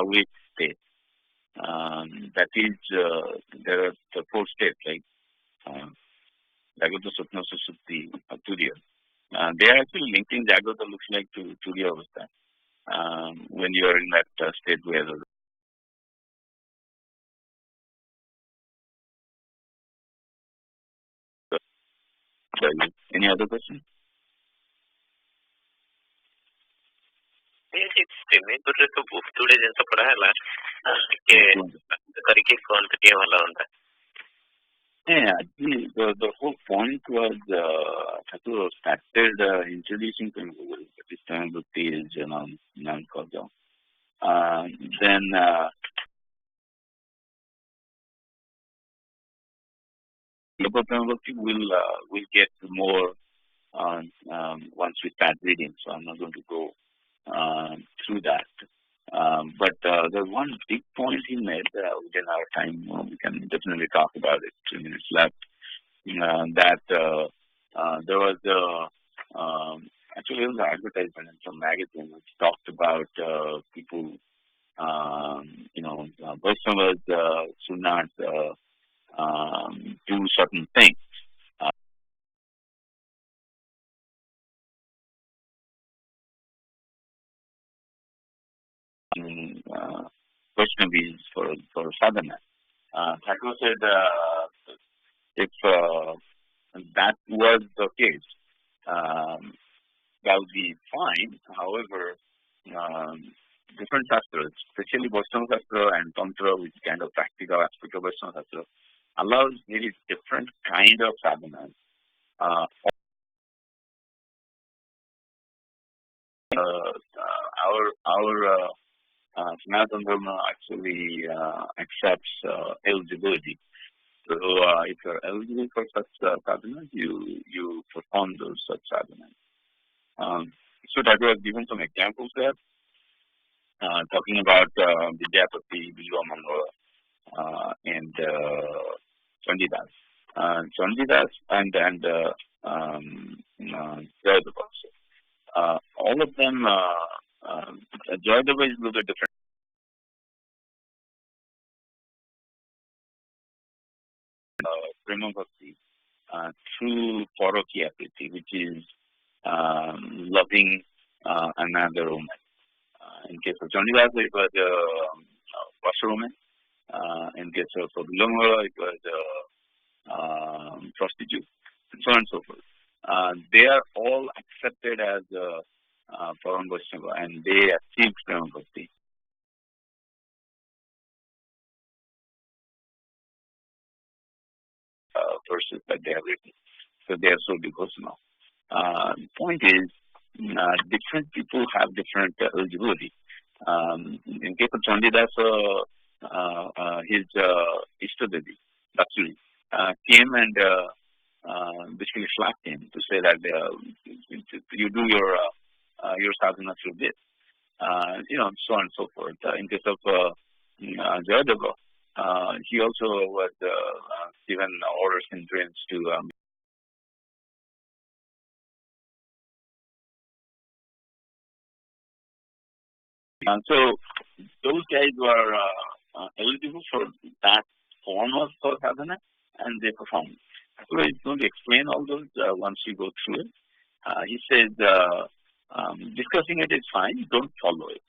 awake state, that is, there are the 4 states, right? Jagrata, Swapna, Sushupti, Turiya. They are actually linking Jagrata looks like to Turiya Avastha. When you are in that state where any other question? ତ ବହୁତ ଗୁଡେ ଜିନିଷ ପଢା ହେଲା, ଟିକେ କରିକି କୁହନ୍ତୁ ଟିକେ ଭଲ ହୁଅନ୍ତା. Yeah, the whole point was Thakur started introducing to this time Bhakti is non-causal. Then Bhakti will get more once we start reading, so I'm not going to go through that. But there's one big point he made within our time. We can definitely talk about it. 2 minutes left. That there was actually it was an advertisement in some magazine which talked about people, Vaishnavas should not do certain things. Vaishnavis for sadhana. Thakur said if that was the case, that would be fine. However, different shastras, especially Vaishnava Shastra and Tantra, which is kind of practical aspect of Vaishnava Shastra, allows very different kind of sadhanas. Our Sanatana Dharma actually accepts eligibility. So if you're eligible for such sadhanas, you perform those such sadhanas. So that we have given some examples there, talking about Vidyapati, Vijayamangala, and Chandidas. Chandidas and Jayadeva. All of them, Jayadeva is a little bit different. Prema Bhakti through Parokya Priti, which is loving another woman. In case of Chandidas, it was washerwoman. In case of Vilangala, it was prostitute, and so on and so forth. They are all accepted as Param Vaishnava, and they achieved Prema Bhakti. Verses that they have written. So they are so devotional. The point is, different people have different eligibility. In case of Chandidas, his Ishtadevi, actually, came and basically slapped him to say that you do your sadhana through this, so on and so forth. In case of Jayadeva, he also was given orders in dreams to and so those guys were eligible for that form of sadhana, and they performed. So he's going to explain all those once you go through it. He says, discussing it is fine, don't follow it.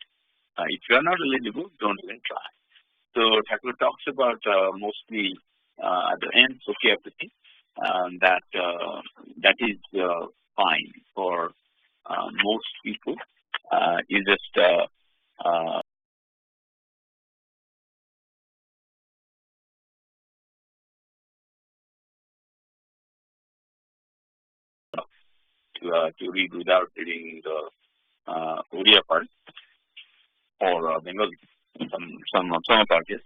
If you are not eligible, don't even try. So Thakur talks about mostly at the end, Sukhyapati, that is fine for most people. You just to read without reading the Oriya part or Bengali, some part, yes.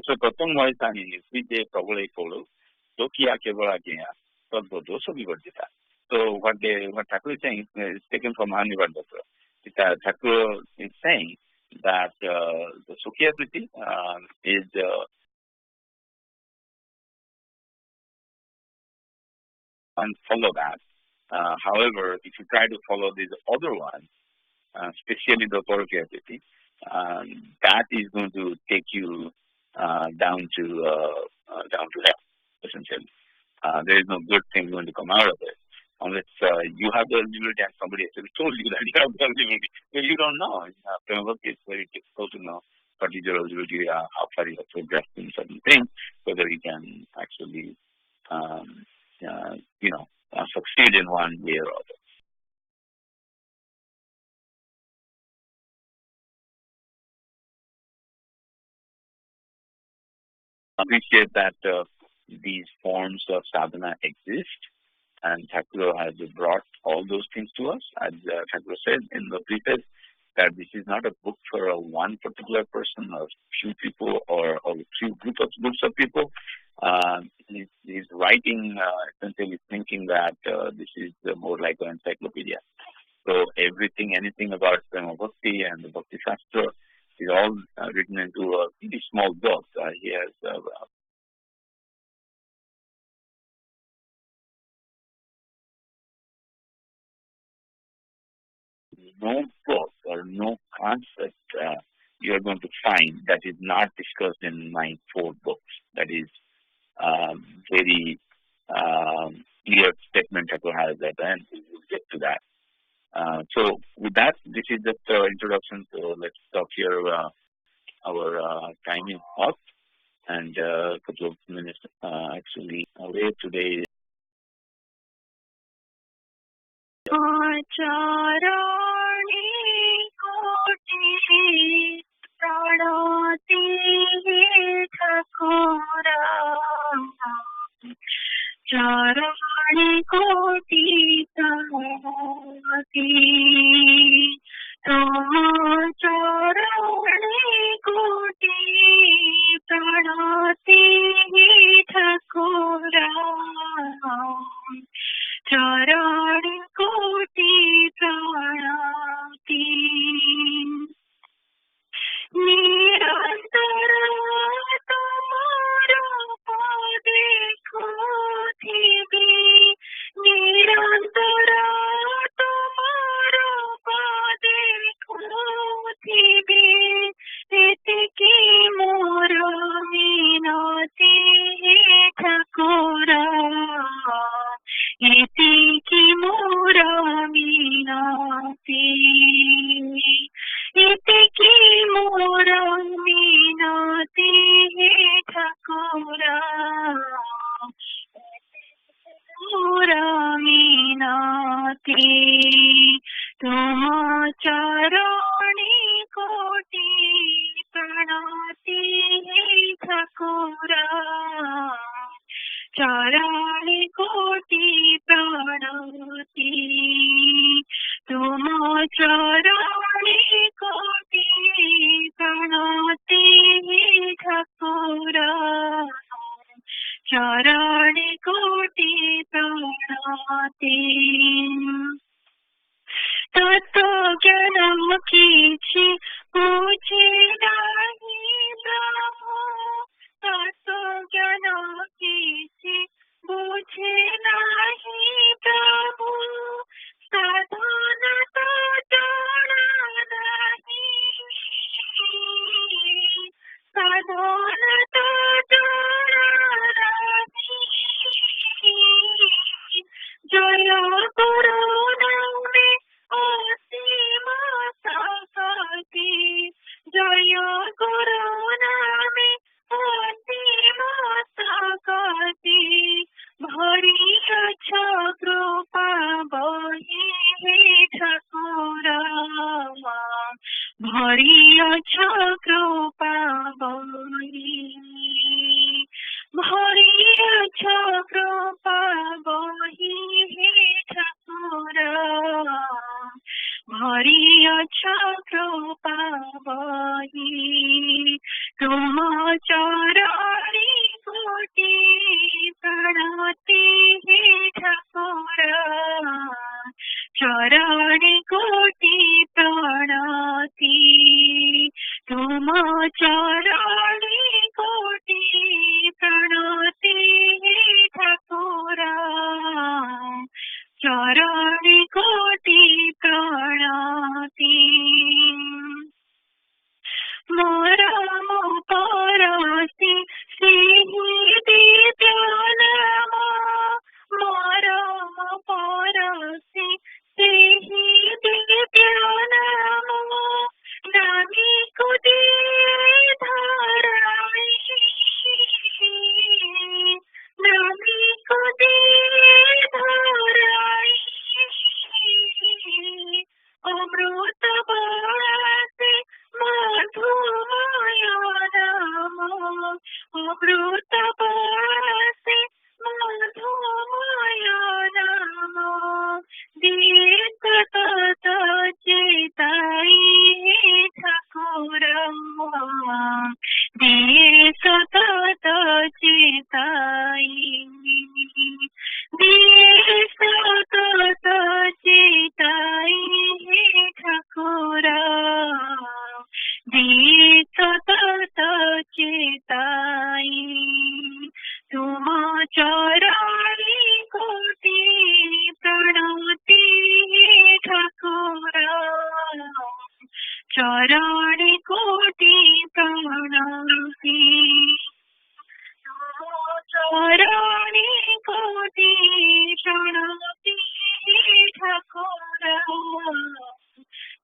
So Pratham Vaisani is Vijay Prabhule Kolo, Tokia Kevaragya, Sadbodoso Vivardita. So what Thakur is saying is taken from Anivardhatra. Thakur is saying that the Sukhyapati is and follow that. However, if you try to follow these other ones, especially the Parikhyapati, that is going to take you down to hell, essentially. There is no good thing going to come out of it unless you have the eligibility and somebody actually told you that you have the eligibility. So you don't know. It's very difficult to know what is your eligibility, how far you have progressed in certain things, whether you can actually succeed in one way or other. Appreciate that these forms of sadhana exist, and Thakur has brought all those things to us. As Thakur said in the preface, that this is not a book for one particular person or few people or few groups of people. He's writing essentially thinking that this is more like an encyclopedia. So anything about Prema Bhakti and the Bhakti Shastra is all written into a pretty small book. He has no book or no concept you are going to find that is not discussed in my 4 books. That is very clear statement that we have at the end. We will get to that. So with that, this is just introduction. So let's stop here. Our time is up, and a couple of minutes actually away today. Charani koti samati, charani koti pranati thakura, charani koti pranati. Nirantara tumhara dekho thibi, nirantara tumhara dekho thibi, etiki mora minati thakura, etiki mora minati. Itiki mora minati चरणी कोटि प्रणति ठाकुर चरणी कोटि प्रणति तुम चरणी कोटि प्रणति ठाकुर चरणी कोटि प्रणति तत्व ज्ञान किछि बुझे नहीं ब्रह्म तत्व ज्ञान किछि बुझे नहीं प्रभु साधन तो जाना नहीं साधन तो जाना नहीं जय गुरु नामे असीम शक्ति जय गुरु नामे असीम शक्ति भरी अच्छा कृपा बही हे ठाकुर भरी अच्छा कृपा बही भरी अच्छा कृपा बही हे ठाकुर भरी अच्छा कृपा बही तुम चरणी कोटि प्रणति हे ठाकुर चरणी कोटि प्रणति तुम चरणी कोटि प्रणति हे ठाकुर चरणी कोटि प्रणति मोर मो परसी सिहि दिव्य नाम मोर मो परसी सिहि दिव्य नाम नामी कुदे धराई नामी कुदे धराई अमृत बरसे मधुमय नाम अमृत बरसे मधुमय नाम दिए सतत चेताई ठाकुर दिए सतत चेताई दिए सतत चेताई ठाकुर दिए सतत चेताई तुम चरणी कोटि प्रणति ठाकुर चरणी कोटि प्रणति चरणी कोटि प्रणति ठाकुर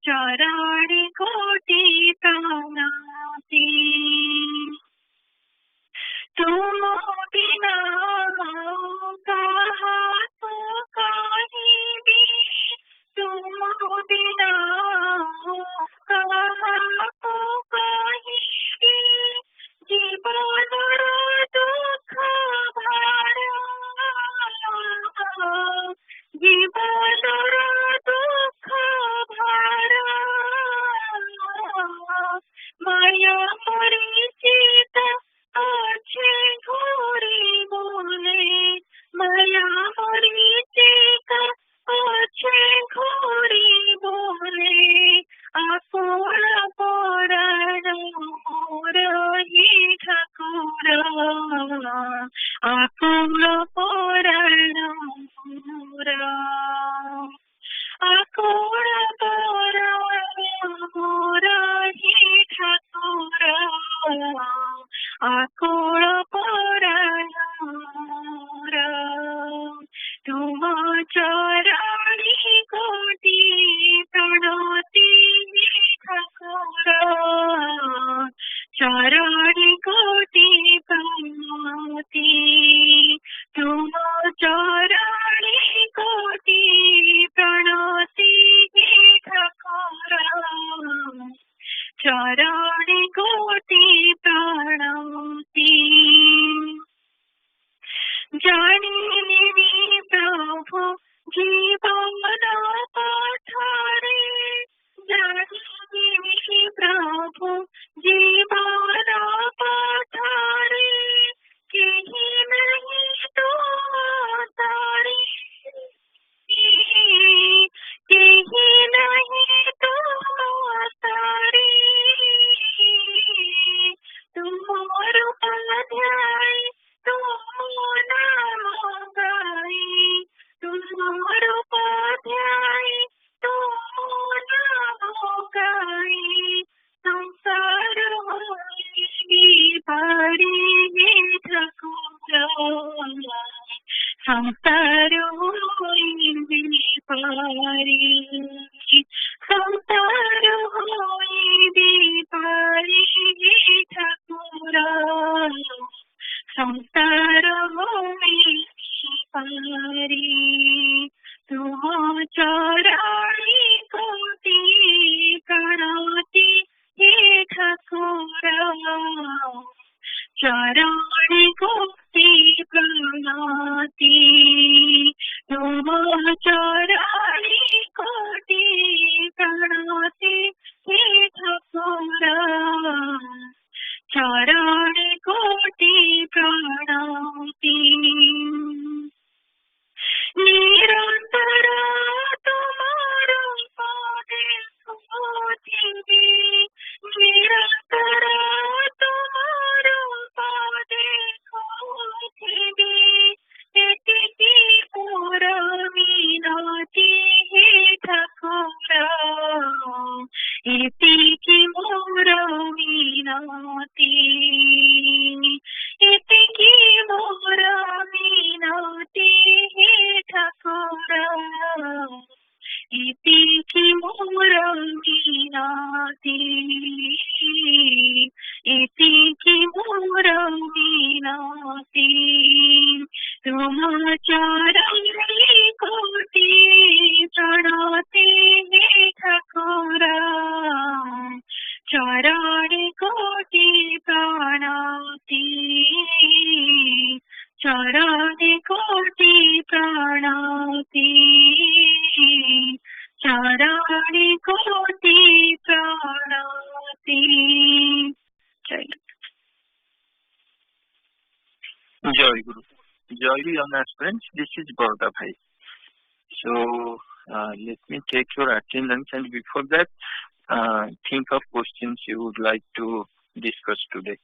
चरणी कोटि प्रणति तुम बिना काहाको कहिबी तुम बिना काहाको कहिबी जीवन दुख भार जीवन दुख भार माया परिचित अच्छे घोरी बोले माया परिचित अच्छे घोरी बोले आकुल पराण मोर ही ठाकुर आकुल पराण मोर आकुल पराण मोर ही ठाकुर आकुल पराण मोर तुम चरणी कोटि प्रणति ठाकुर चरणी कोटि प्रणति तुम चरणी कोटि प्रणति ठाकुर चरणे कोटि प्रणति जानिनि प्रभु जीवन पाठारे जानिनि प्रभु जीवन पाठारे केहि नहीं तो तारे केहि नहीं तो तारे तुमोर उपाध्याय तुमो नाम गाई तुमोर उपाध्याय तुमो नाम गाई संसार होई पारी ठाकुर संसार होई पारी संसार होई पारी ठाकुर संसार होई पारी तुम चरणी कोटि प्रणति हे ठाकुर चरणी कोटि प्रणति तुम चरणी कोटि प्रणति हे ठाकुर चरणे कोटि प्रणति निरंतर तुम्हारो पादे खोजिबे निरंतर तुम्हारो पादे खोजिबे एतिकी मोर मिनति हे ठाकुर एतिकी मोर मिनति एतिकी मोर मिनति हे ठाकुर एतिकी मोर मिनति एतिकी मोर मिनति तुम चरणी कोटि प्रणति हे ठाकुर चरणी कोटि प्रणति चरणी कोटि प्रणति चरणी कोटि Pranati Joy Guru. Joy young aspirants, this is Baroda Bhai. So let me take your attendance, and before that, think of questions you would like to discuss today.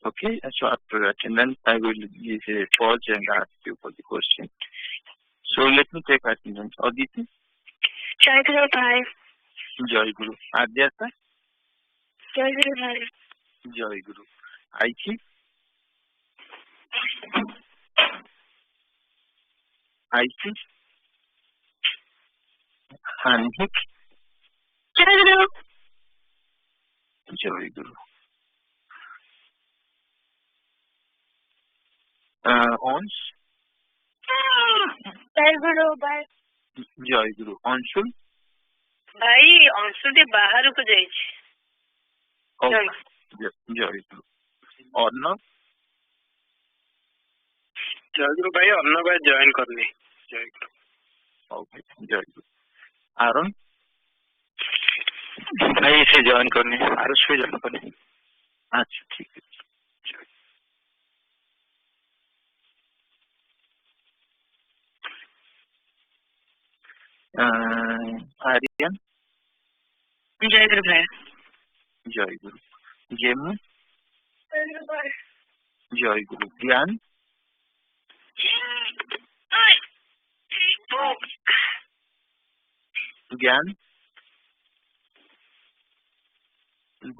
Okay, so after attendance, I will give a pause and ask you for the question. So let me take attendance. Aditi? Joy Guru Bhai. Joy Guru. Adyata? Joy Guru Bhai. Joy Guru. Aichi? Aichi? Hanhik? Joy Guru. Joy Guru. Ons? Joy Guru Bhai. Joy Guru. Anshul? भाई अंशु टे बाहर को जाइए जय गुरु अर्णव जय गुरु भाई अर्णव भाई join करनी जय गुरु जय गुरु आरन भाई से जॉइन करनी आरुष से जॉइन करनी अच्छा ठीक है आर्यन जय गुरु भाई जय गुरु जेमू जय गुरु ज्ञान ज्ञान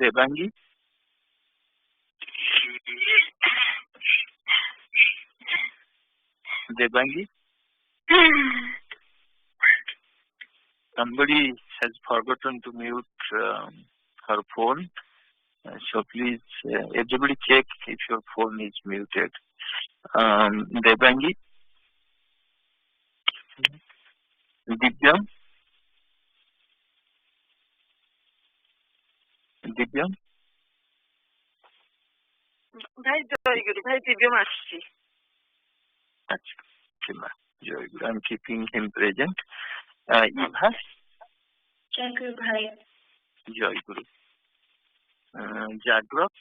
Devangi Devangi somebody has forgotten to mute her phone, so please everybody check if your phone is muted. Devangi, Divya, Divyam? ଭାଇ ଜୟଗୁରୁ ଭାଇ ଦିବ୍ୟମ ଆସିଛି। Achha, Jayaguru. I'm keeping him present. Eva? Jayaguru Bhai. Jayaguru. Jagrat?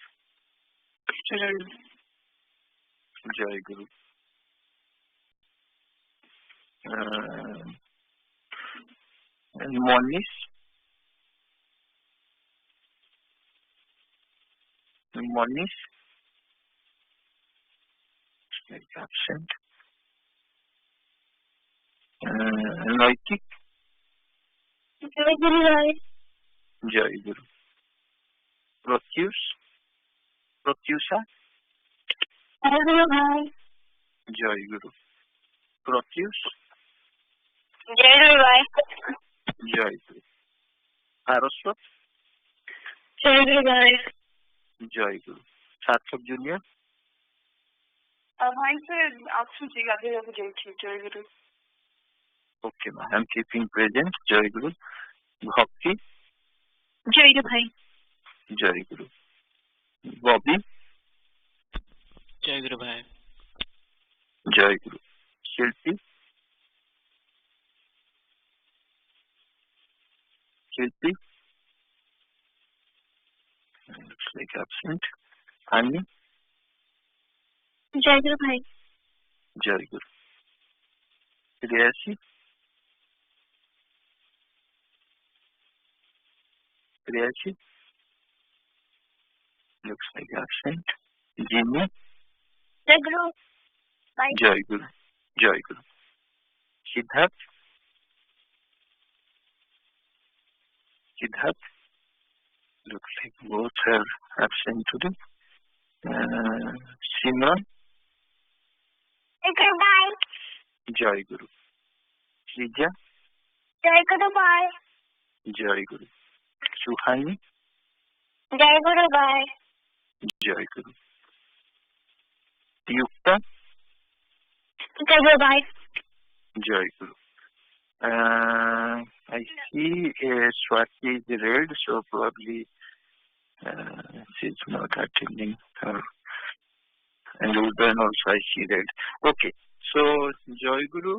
Jayaguru. And Monish? Monish? Absent. Noitik? Jayaguru Bhai. Jayaguru. Protyus? Protyusha? Jayaguru Bhai. Jayaguru. Protyus? Jayaguru Bhai. Jayaguru. Saraswat? Jayaguru Bhai. Jayaguru. Sarthak Junior? ଭାଇ ସେ ଆସୁଛି ଗାଧେଇବାକୁ ଯାଇଛି ଜୟଗୁରୁ। Okay, ma. I'm keeping present. Jayaguru. Bhakti? Jayaguru Bhai. Jayaguru. Bobby? Jayaguru Bhai. Jayaguru. Shilpi? Shilpi? Looks like absent. Ani? Jayaguru Bhai. Jayaguru. Priyasi? Priyasi? Looks like absent. Jimmy? Jayaguru Bhai. Jayaguru. Jayaguru. Siddharth? Siddharth? Looks like both are absent today. Simran? Jayaguru Bhai. Jayaguru. Srija? Jayaguru Bhai. Jayaguru. Suhani? Jayaguru Bhai. Jayaguru. Yukta? Jayaguru Bhai. Jayaguru. I see Swati is red, so probably she's not attending her. And Udon also I see red. Okay, so Jayaguru,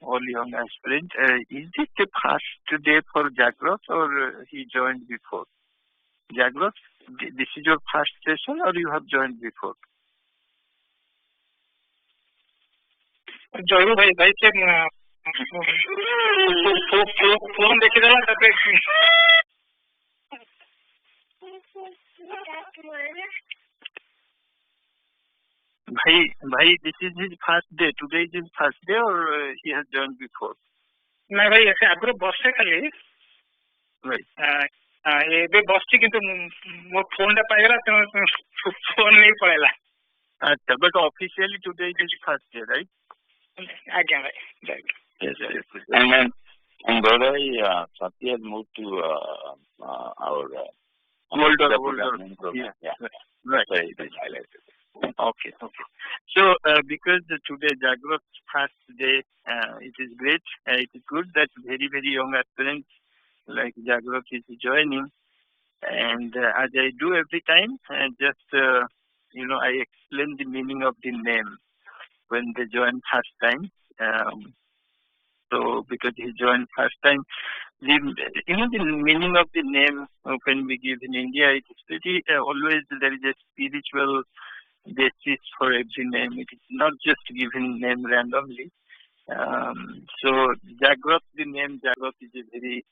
all young aspirants, is it the first day for Jagrat or he joined before? Jagrat, this is your first session or you have joined before? ଜୟଗୁରୁ ଭାଇ ଭାଇ ସେ phone ଦେଖିଦେଲା ତାପରେ Bhai, this is his first day. Today is his first day or he has joined before? ନାଇଁ ଭାଇ ସେ ଆଗରୁ ବସେ ଖାଲି Right. ଏବେ ବସିଛି କିନ୍ତୁ ମୋ ଫୋନ ଟା ପାଇଗଲା ଫୋନ ନେଇ ପଳେଇଲା। Achha, but officially today is his first day, right? ଆଜ୍ଞା ଭାଇ ଜୟଗୁରୁ। Yes, yes. And brother, Swati has moved to our Older. program. Yeah. Yeah. Right. So it is highlighted. Okay. So, because today Jagrat first day, it is great. It is good that very, very young aspirants like Jagrat is joining. And as I do every time, just, I explain the meaning of the name when they join first time. So, because he joined first time, the meaning of the name when we give in India, it is pretty, always there is a spiritual basis for every name. It is not just given name randomly. So Jagrat, the name Jagrat is a very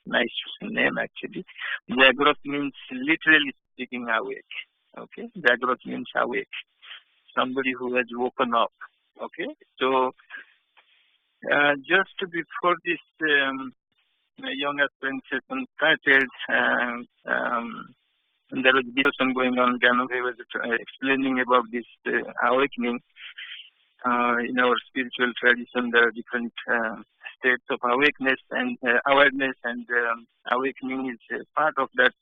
nice name actually. Jagrat means literally speaking awake. Okay, Jagrat means awake. Somebody who has woken up. Okay, so just before this young aspirant session started, there was discussion going on. Gyanabhai was explaining about this awakening. In our spiritual tradition, there are different states of awakeness and awareness, and awakening is a part of that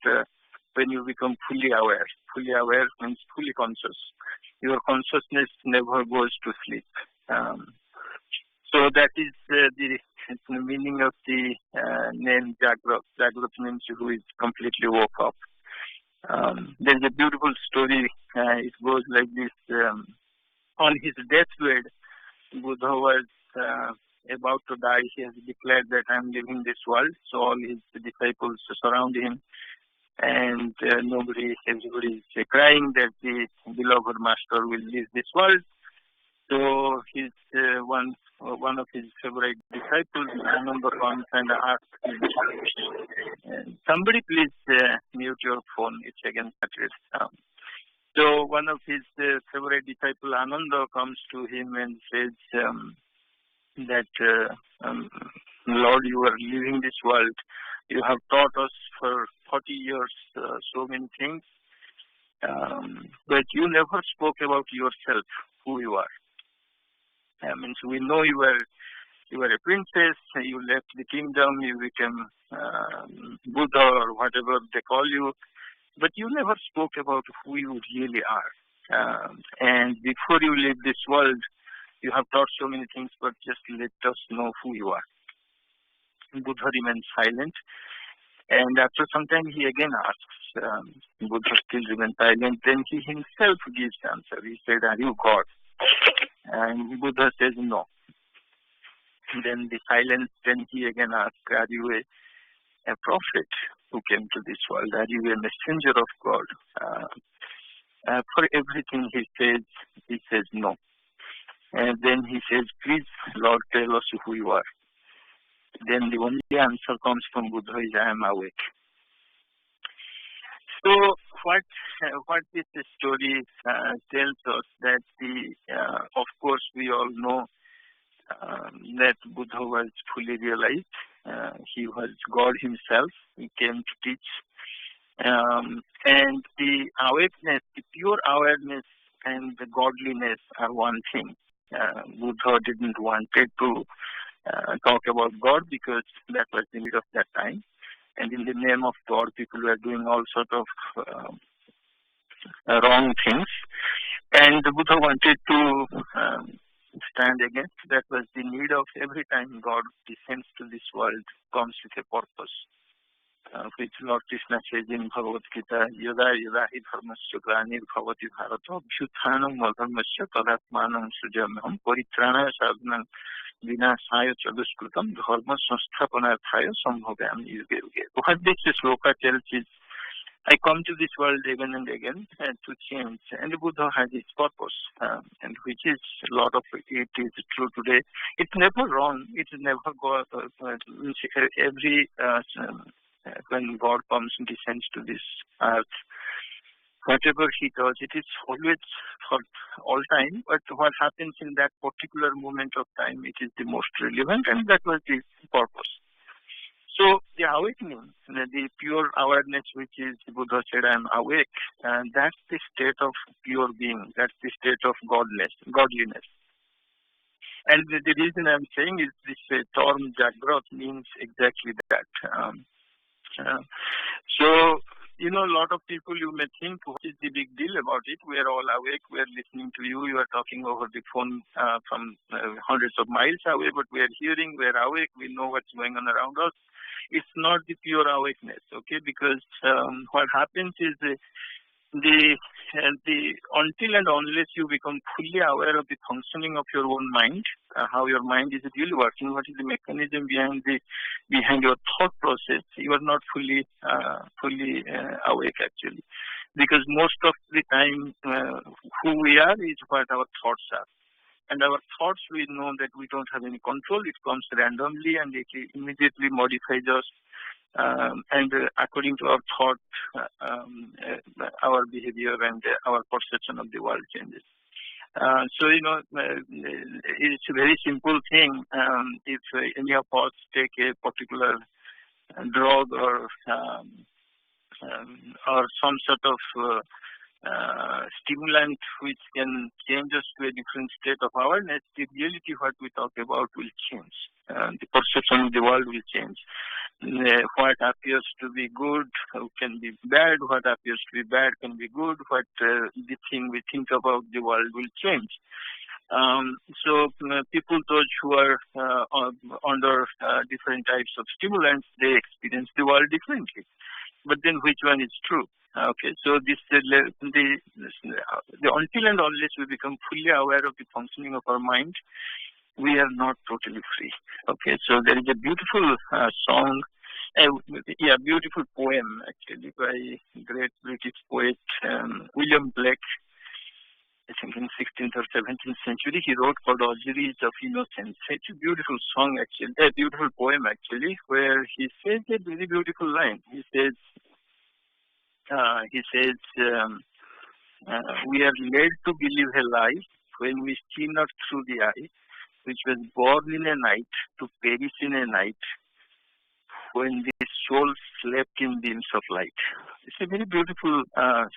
when you become fully aware. Fully aware means fully conscious. Your consciousness never goes to sleep. So that is the meaning of the name Jagrot. Jagrot means who is completely woke up. There's a beautiful story. It goes like this. On his deathbed, Buddha was about to die. He has declared that I am leaving this world. So all his disciples surround him, and everybody is crying that the beloved master will leave this world. So his one of his favorite disciples, Ananda, comes and asks him, somebody please mute your phone. It's again started. So one of his favorite disciple, Ananda, comes to him and says that, Lord, you are leaving this world. You have taught us for 40 years so many things, but you never spoke about yourself, who you are. Means we know you were a princess. You left the kingdom. You became Buddha or whatever they call you. But you never spoke about who you really are. And before you leave this world, you have taught so many things, but just let us know who you are. Buddha remains silent. And after some time, he again asks. Buddha still remains silent. Then he himself gives the answer. He said, are you God? And Buddha says, no. Then the silence, then he again asks, are you a prophet who came to this world? Are you a messenger of God? For everything he says no. And then he says, please, Lord, tell us who you are. Then the only answer comes from Buddha is, I am awake. So what this story tells us that of course we all know that Buddha was fully realized. He was God himself. He came to teach. And the awakeness, the pure awareness and the godliness are one thing. Buddha didn't want to talk about God because that was the need of that time. And in the name of God, people were doing all sorts of wrong things. And the Buddha wanted to stand against. That was the need of every time God descends to this world, comes with a purpose. Which Lord Krishna says in Bhagavad Gita, Yada yada hi dharmasya glanir bhavati bharata abhyuthanam adharmasya tadatmanam sujamaham paritrana sadhanam vinasaya chaduskrutam dharma sansthapanarthaya sambhavyam yuge yuge. What this sloka tells is, I come to this world again and again to change. And the Buddha has its purpose, and which is a lot of it is true today. It's never wrong. It's never every when God comes and descends to this earth, whatever he does, it is always for all time. But what happens in that particular moment of time, it is the most relevant, and that was the purpose. So the awakening, the pure awareness, which is Buddha said, I am awake, and that's the state of pure being. That's the state of godliness. And the reason I'm saying is this term Jagrot means exactly that. So, a lot of people, you may think, what is the big deal about it? We are all awake, we are listening to you, you are talking over the phone from hundreds of miles away, but we are hearing, we are awake, we know what's going on around us. It's not the pure awakeness, okay? Because what happens is the until and unless you become fully aware of the functioning of your own mind, how your mind is really working, what is the mechanism behind your thought process, you are not fully awake actually. Because most of the time, who we are is what our thoughts are. And our thoughts, we know that we don't have any control. It comes randomly and it immediately modifies us. And according to our thought, our behavior and our perception of the world changes. So, it's a very simple thing. If any of us take a particular drug or some sort of stimulant which can change us to a different state of awareness, the reality what we talk about will change. The perception of the world will change. What appears to be good can be bad. What appears to be bad can be good. What the thing we think about the world will change. People, those who are under different types of stimulants, they experience the world differently. But then which one is true? Okay, so this the until and unless we become fully aware of the functioning of our mind, we are not totally free. Okay, so there is a beautiful song, beautiful poem actually by great British poet William Blake. I think in 16th or 17th century, he wrote called Auguries of Innocence. It's a beautiful song actually, a beautiful poem actually, where he says a very beautiful line. He says, we are led to believe a lie when we see not through the eye, which was born in a night to perish in a night, when the soul slept in beams of light. It's a very beautiful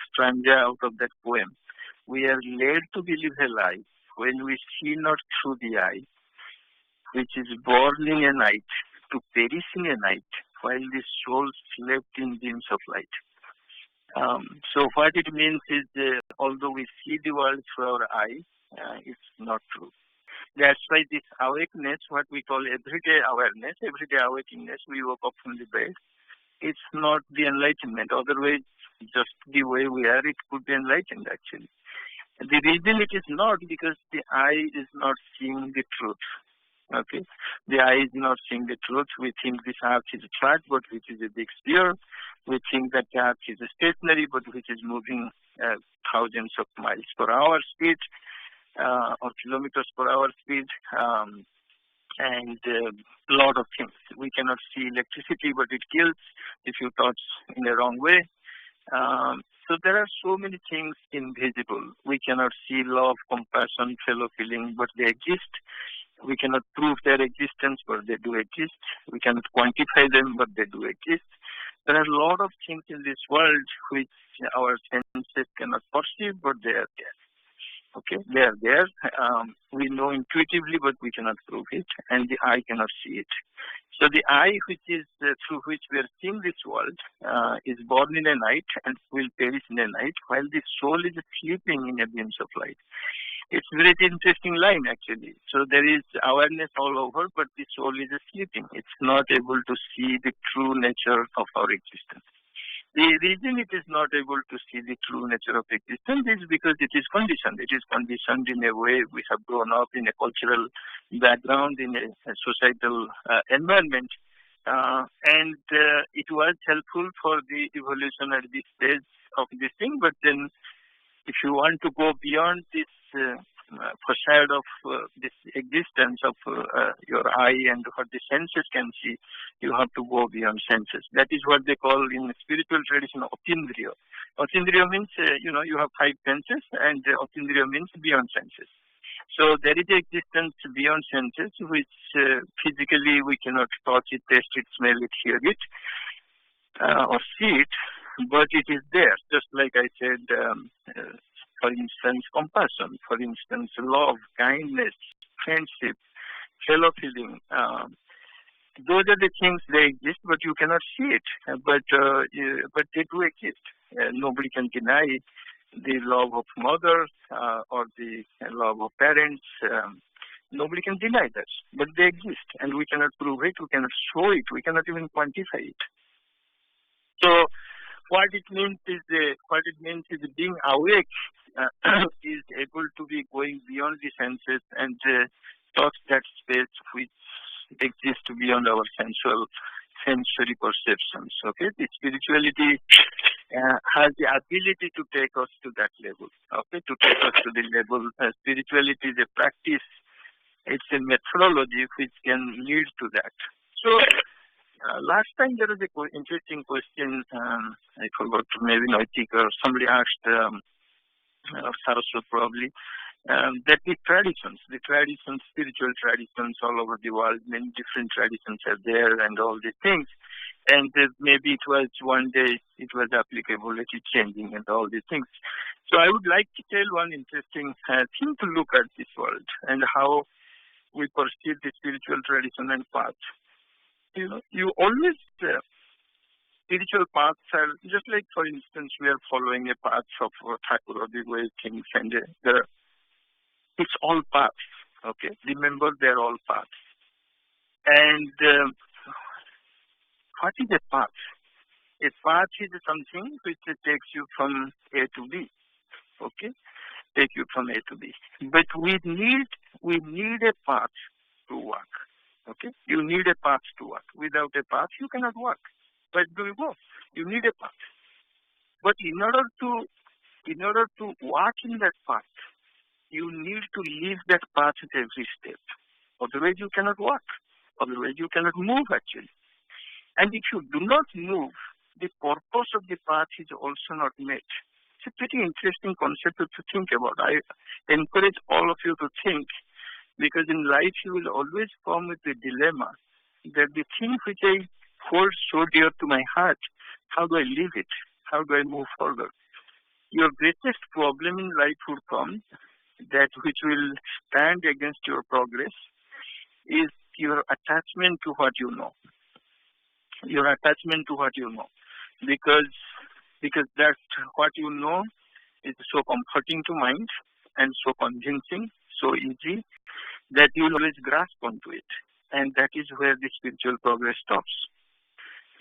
stanza out of that poem. We are led to believe a lie when we see not through the eye, which is born in a night to perish in a night, while the soul slept in beams of light. So what it means is, although we see the world through our eye, it's not true. That's why this awakeness, what we call everyday awareness, everyday awakeness, we woke up from the bed, it's not the enlightenment. Otherwise, just the way we are, it could be enlightened actually. The reason it is not, because the eye is not seeing the truth. Okay, the eye is not seeing the truth. We think this earth is flat, but which is a big sphere. We think that the earth is stationary, but which is moving thousands of miles per hour speed or kilometers per hour speed, and a lot of things. We cannot see electricity, but it kills if you touch in the wrong way. So there are so many things invisible. We cannot see love, compassion, fellow feeling, but they exist. We cannot prove their existence, but they do exist. We cannot quantify them, but they do exist. There are a lot of things in this world which our senses cannot perceive, but they are there. Okay, they are there. We know intuitively, but we cannot prove it, and the eye cannot see it. So the eye, which is through which we are seeing this world, is born in a night and will perish in a night, while the soul is sleeping in a beams of light. It's a very interesting line actually. So there is awareness all over, but the soul is sleeping. It's not able to see the true nature of our existence. The reason it is not able to see the true nature of existence is because it is conditioned. It is conditioned in a way we have grown up in a cultural background, in a societal environment. And it was helpful for the evolution at this stage of this thing. But then if you want to go beyond this facade of this existence of your eye and what the senses can see, you have to go beyond senses. That is what they call in spiritual tradition Atindriya. Atindriya means, you have five senses, and Atindriya means beyond senses. So there is existence beyond senses, which physically we cannot touch it, taste it, smell it, hear it, or see it, but it is there. Just like I said, for instance, compassion, for instance, love, kindness, friendship, fellow feeling. Those are the things, they exist, but you cannot see it. But they do exist. Nobody can deny the love of mother or the love of parents. Nobody can deny that. But they exist, and we cannot prove it, we cannot show it, we cannot even quantify it. So what it means is being awake is able to be going beyond the senses and touch that space which exists beyond our sensory perceptions. Okay, the spirituality has the ability to take us to that level. Okay, to take us to the level. Spirituality is a practice. It's a methodology which can lead to that. So. Last time there was an interesting question, I forgot, maybe Noitik or somebody asked, Saraswati probably, that the spiritual traditions all over the world, many different traditions are there and all these things. And maybe it was one day it was applicable, it is changing and all these things. So I would like to tell one interesting thing to look at this world and how we perceive the spiritual tradition and path. You always, spiritual paths are, just like, for instance, we are following a path of Thakur or the way things, and It's all paths. Okay, remember they're all paths. And what is a path? A path is something which takes you from A to B. Okay, take you from A to B. But we need a path to walk. Okay, you need a path to walk. Without a path, you cannot walk. Where do you go? You need a path. But in order to walk in that path, you need to leave that path at every step. Otherwise, you cannot walk. Otherwise, you cannot move actually. And if you do not move, the purpose of the path is also not met. It's a pretty interesting concept to think about. I encourage all of you to think, because in life you will always come with the dilemma that the thing which I hold so dear to my heart, how do I leave it? How do I move forward? Your greatest problem in life would come, that which will stand against your progress, is your attachment to what you know. Your attachment to what you know. Because that what you know is so comforting to mind and so convincing, so easy, that you will always grasp onto it. And that is where the spiritual progress stops.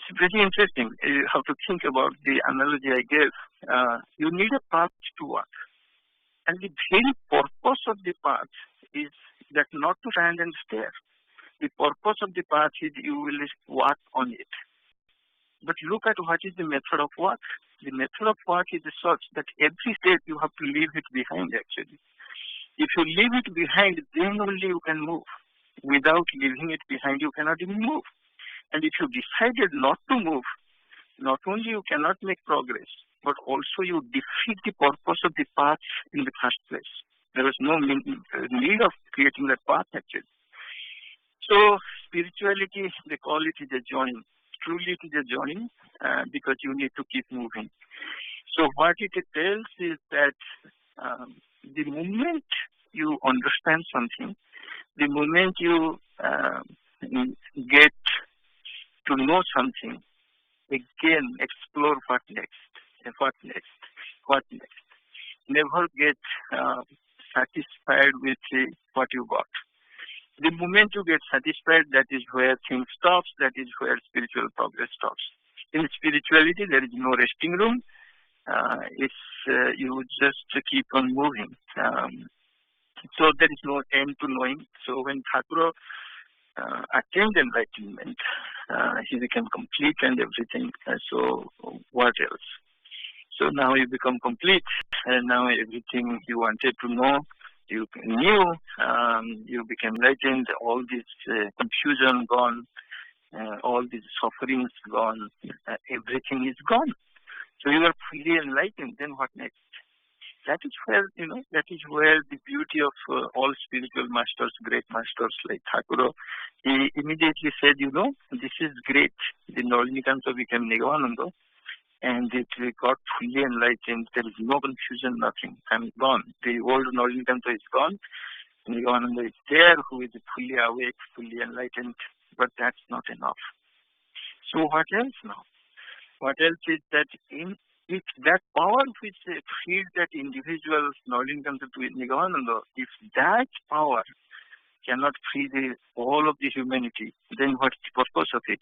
It's pretty interesting. You have to think about the analogy I gave. You need a path to walk. And the very purpose of the path is that not to stand and stare. The purpose of the path is you will walk on it. But look at what is the method of walk. The method of walk is such that every step you have to leave it behind actually. If you leave it behind, then only you can move. Without leaving it behind, you cannot even move. And if you decided not to move, not only you cannot make progress, but also you defeat the purpose of the path in the first place. There is no need of creating that path actually. So spirituality, they call it is a journey. Truly it is a journey because you need to keep moving. So what it tells is that the moment you understand something, the moment you get to know something, again explore what next, what next, what next. Never get satisfied with what you got. The moment you get satisfied, that is where things stops, that is where spiritual progress stops. In spirituality, there is no resting room. You just keep on moving. So there is no end to knowing. So when Thakur attained enlightenment, he became complete and everything. So what else? So now you become complete, and now everything you wanted to know, you knew, you became enlightened, all this confusion gone, all these sufferings gone, everything is gone. So you are fully enlightened, then what next? That is where, that is where the beauty of all spiritual masters, great masters like Thakur, he immediately said, this is great. The Nigamananda became Nigamananda, and it got fully enlightened. There is no confusion, nothing. I'm gone. The old Nigamananda is gone. Nigamananda is there, who is fully awake, fully enlightened, but that's not enough. So what else now? What else is that if that power which freed that individual Nigamananda to Nigamananda, if that power cannot free all of the humanity, then what's the purpose of it?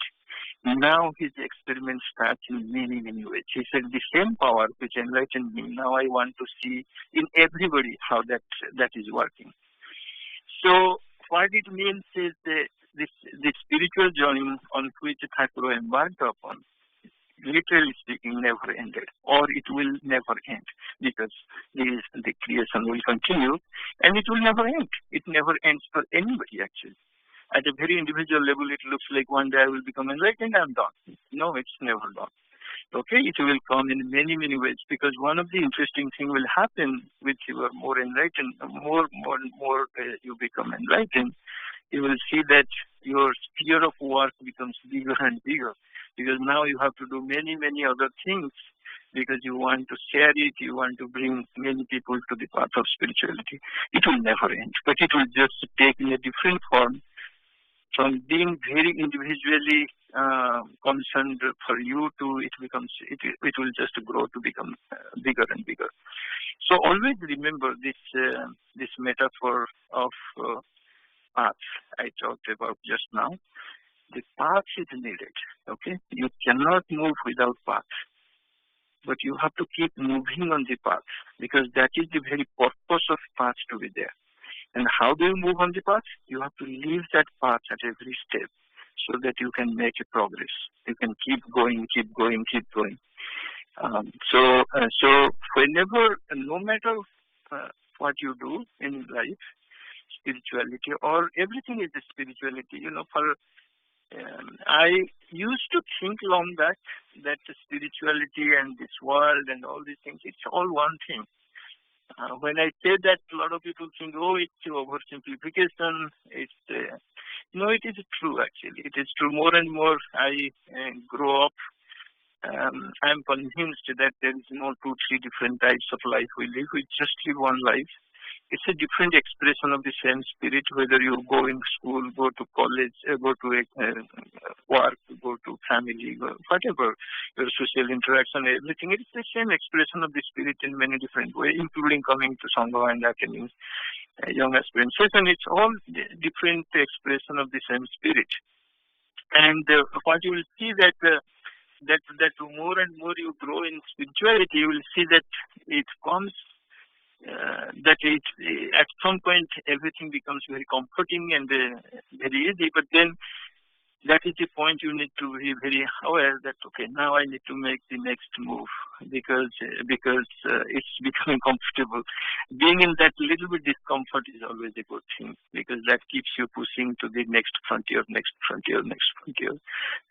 Now his experiment starts in many, many ways. He said, the same power which enlightened me, now I want to see in everybody how that is working. So what it means is the spiritual journey on which Thakur embarked upon, literally speaking, never ended, or it will never end, because the creation will continue and it will never end. It never ends for anybody actually. At a very individual level, it looks like one day I will become enlightened, I'm done. No, it's never done. Okay, it will come in many, many ways, because one of the interesting things will happen with you are more enlightened, more you become enlightened. You will see that your sphere of work becomes bigger and bigger, because now you have to do many, many other things, because you want to share it, you want to bring many people to the path of spirituality. It will never end, but it will just take in a different form from being very individually concerned for you to it will just grow to become bigger and bigger. So always remember this metaphor of path I talked about just now. The path is needed. Okay, you cannot move without path, but you have to keep moving on the path, because that is the very purpose of path to be there. And how do you move on the path? You have to leave that path at every step so that you can make a progress. You can keep going. So whenever, no matter what you do in life, spirituality or everything is spirituality. I used to think long back that spirituality and this world and all these things, it's all one thing. When I say that, a lot of people think, oh, it's oversimplification. No, it is true actually. It is true. More and more I grow up, I am convinced that there is no 2-3 different types of life we live. We just live one life. It's a different expression of the same spirit, whether you go in school, go to college, go to work, go to family, whatever, your social interaction, everything. It's the same expression of the spirit in many different ways, including coming to Sangha and attending young aspirant session. It's all different expression of the same spirit. And what you will see that more and more you grow in spirituality, you will see that it comes at some point everything becomes very comforting and very easy, but then that is the point you need to be very aware that, okay, now I need to make the next move because it's becoming comfortable. Being in that little bit discomfort is always a good thing, because that keeps you pushing to the next frontier.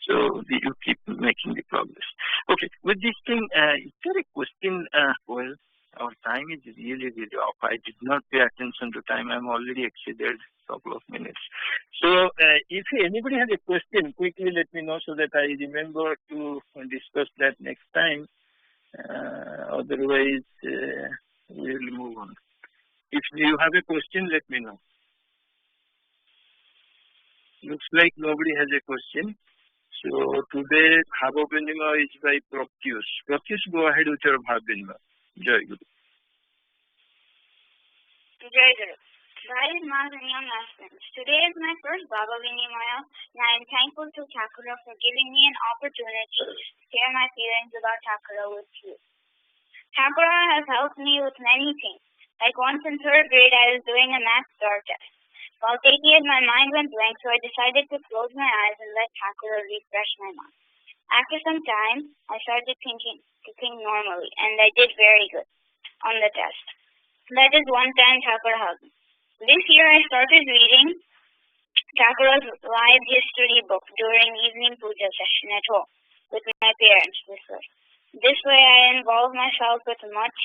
So you keep making the progress. Okay, with this thing, is there a question? Well, our time is really off. I did not pay attention to time. I'm already exceeded a couple of minutes. So if anybody has a question, quickly let me know so that I remember to discuss that next time. Otherwise, we will move on. If you have a question, let me know. Looks like nobody has a question. So today, Bhava Vinima is by Prokyus. Prokyus, go ahead with your Bhava Vinima. Jai Guru. Jai Guru. Guys, Ma's and young husbands. Today is my first Bhava Vinimaya, and I am thankful to Thakura for giving me an opportunity to share my feelings about Thakura with you. Thakura has helped me with many things. Like once in 3rd grade, I was doing a math star test. While taking it, my mind went blank, so I decided to close my eyes and let Thakura refresh my mind. After some time, I started to think normally, and I did very good on the test. That is one time Thakura helped me. This year, I started reading Thakura's live history book during evening puja session at home with my parents this way I involve myself with much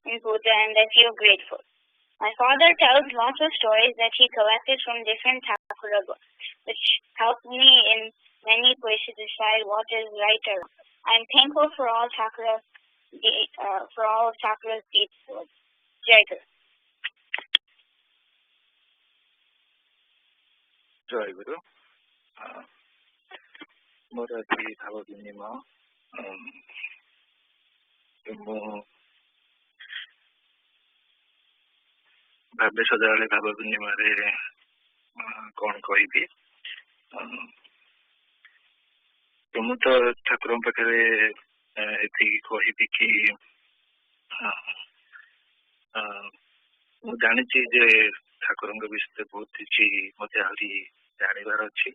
in puja and I feel grateful. My father tells lots of stories that he collected from different Thakura books, which helped me in many ways to decide what is right or wrong. I am thankful for all of Thakura's deeds. Jai Guru. Jai Guru. ମୋର ଆଜି ଭାବ ବିନିମୟ ମୁଁ ଭାବେ ସଦାବେଳେ ଭାବ ବିନିମୟରେ କଣ କହିବି ମୁଁ ତ ଠାକୁରଙ୍କ ପାଖରେ ଏତିକି କହିବି କି ମୁଁ ଜାଣିଛି ଯେ ଠାକୁରଙ୍କ ବିଷୟରେ ବହୁତ କିଛି ମୋତେ ଆହୁରି ଜାଣିବାର ଅଛି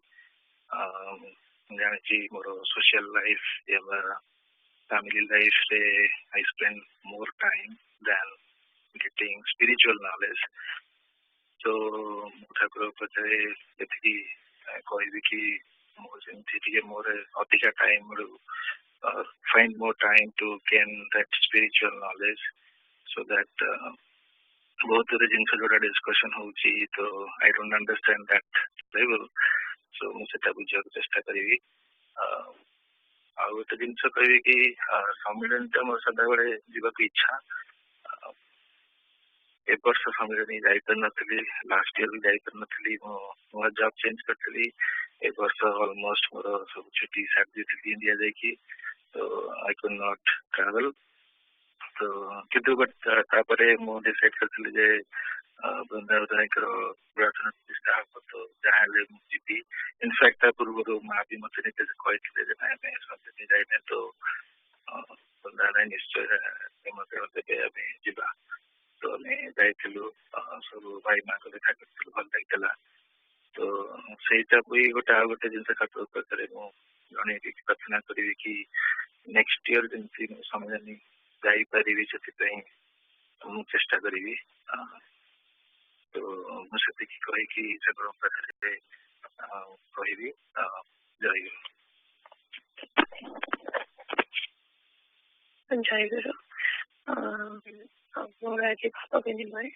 ମୁଁ ଜାଣିଛି ମୋର ସୋସିଆଲ ଲାଇଫ କିମ୍ବା ଫ୍ୟାମିଲି ଲାଇଫରେ I spend more time than getting spiritual knowledge. So ମୁଁ ଠାକୁରଙ୍କ ପାଖରେ ଏତିକି କହିବି କି ମୁଁ ଯେମିତି ଟିକେ ମୋର ଅଧିକା time Milu find more time to gain that spiritual knowledge so that ବହୁତ ଗୁଡେ ଜିନିଷ ଯୋଉଟା ଡିସ୍କସନ ହଉଛି ତ I don't understand that level. So ମୁଁ ସେଟା ବୁଝିବାକୁ ଚେଷ୍ଟା କରିବି ଆଉ ଗୋଟେ ଜିନିଷ କହିବି କି ସମ୍ମିଳନୀଟା ମୋର ସଦାବେଳେ ଯିବାକୁ ଇଚ୍ଛା ए वर्ष सम्मेलन जापर नी लास्ट इयर भी जापर नी मो जॉब चेंज करी ए वर्ष ऑलमोस्ट मोर सब छुट्टी सारी दी इंडिया जाकि तो आई कुड नॉट ट्रैवल तो किंतु बट मु डिसाइड करथिली जे वृंदावन प्रार्थना प्रतिष्ठा हम तो जहाँ जी इनफैक्ट पूर्व माँ भी मत कहते जाए तो वृंदावन निश्चय मत जा तो आम जाइलु सब भाई माँ को देखा कर भल लगी तो सहीटा भी गोटे गोटे जिन ठाकुर पाखे मुझे प्रार्थना करी कि नेक्स्ट ईयर जमी समय जापारि से चेष्टा करी तो मुझे कही ठाकुर पाखे कहि जय जय गुरु मोर आज भाव विनिमय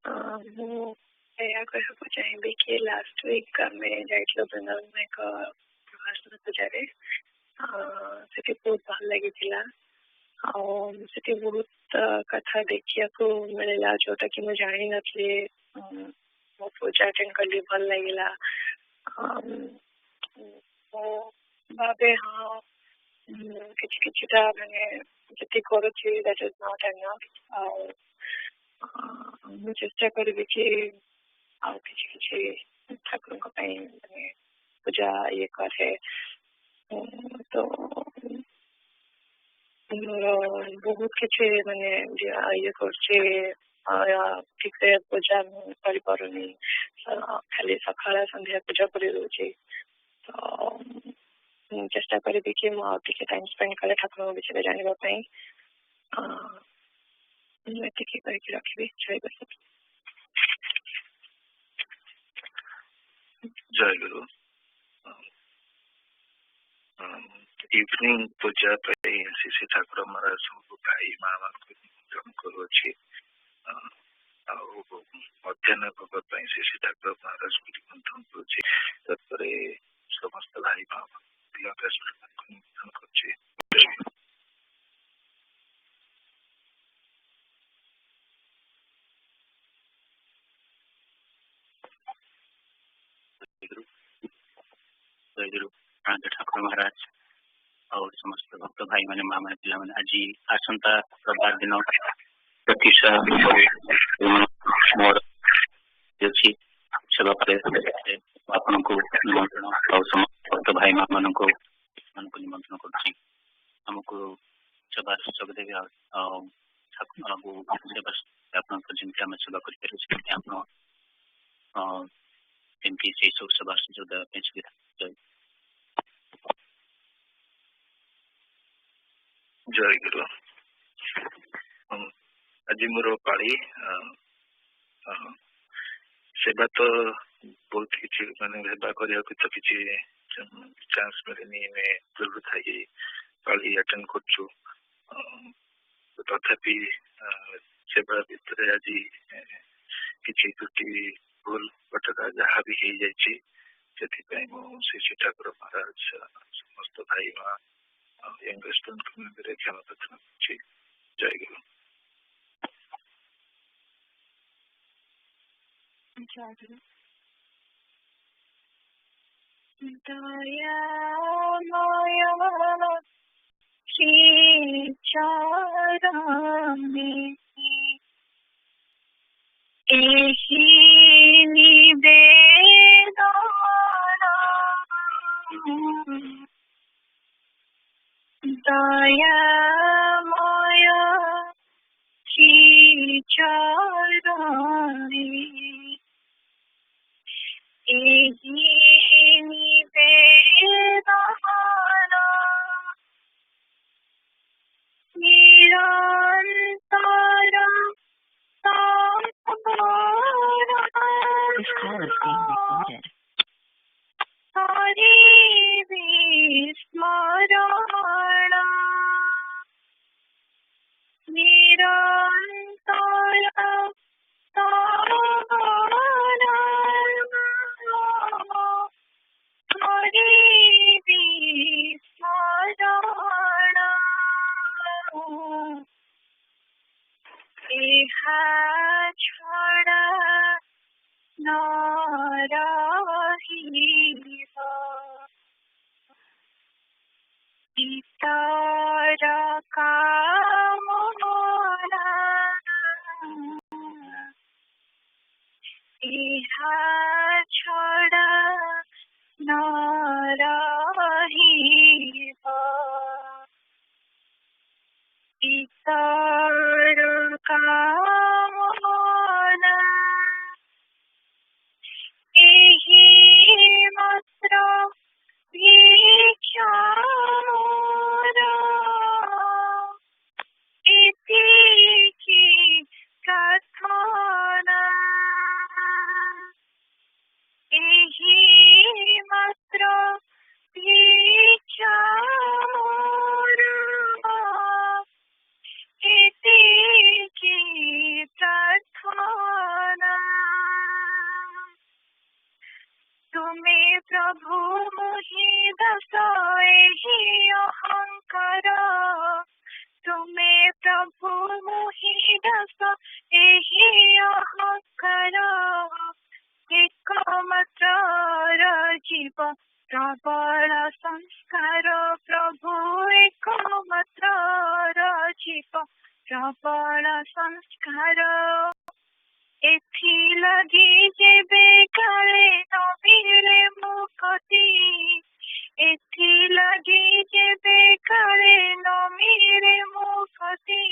कहना चाहिए कि लास्ट वीक आम जाइल वृंदावन में एक प्रभाषण पूजा से बहुत भल लगी बहुत कथा देखा मिलला जोटा कि मुझे जानी नी मो पूजा अटेंड कली भल लगे भावे हाँ किछिटा माने जी करुच्छी दैट इज नॉट एनफ मु चेष्टा करी कि आउ किछि ठाकुर पूजा ये करे तो बहुत किसी माने ये कर ठीक से पूजा कर पारुनी खाली सकाळ संध्या पूजा कर दूसरी तो चेष्टा करी कि मुझे टाइम स्पेंड करे ठाकुर विषय जानवाई रखी जय गुरु जय गुरु इवनिंग पूजा श्री ठाकुर महाराज सब भाई माँ निमंत्रण करुच्छी मध्याह्न भगत श्री ठाकुर महाराज को निमंत्रण करुच्छी समस्त भाई माँ निमंत्रण करुच्छी ठाकुर महाराज और समस्त भक्त भाई मैंने माँ मैंने पिला मैंने आज आसंता रविवार दिन प्रतीक्षा मोर अच्छी सेवा आपन को निमंत्रण और समस्त भक्त भाई माँ मान को निमंत्रण करमको सेवा सुजोग देवे सेवा जमी आम सेवा करमती से सब सेवा सुजोग देवाई सुविधा जय गुरु आज मोर पाली सेवा तो बहुत किसी माने सेवा करने तो किसी चांस मिलनी मैं जरूर था पाली अटेंड कर तथापि सेवा भितर आज किसी त्रुटि भूल भटका जहाँ भी हो जाए श्री ठाकुर महाराज समस्त भाई माँ यंगस्टर्स कम्युनिटी क्षमा प्रार्थना जय गुरु दया माया श्री चरणे एहि निवेदना दया माया श्री चरणे एहि निवेदना निरंतर This call is being recorded. Hari Vismarana Nirantara Hari Vismarana इहा छड़ा न रहिब इतर कामना इहा छड़ा न रहिब इतर कामना एहि मात्र भिक्षा मोर इतिकी प्रार्थना एहि मात्र भिक्षा मोर इतिकी प्रार्थना तुमे प्रभु मोहि दास एहि अहंकार तुमे प्रभु मोहि दास एहि अहंकार एकमात्र जीव प्रबल संस्कार प्रभु एकमात्र जीव प्रबल संस्कार एथिलागि जेबे काले नबिले मुक्ति एथिलागि जेबे काले नमिले मुक्ति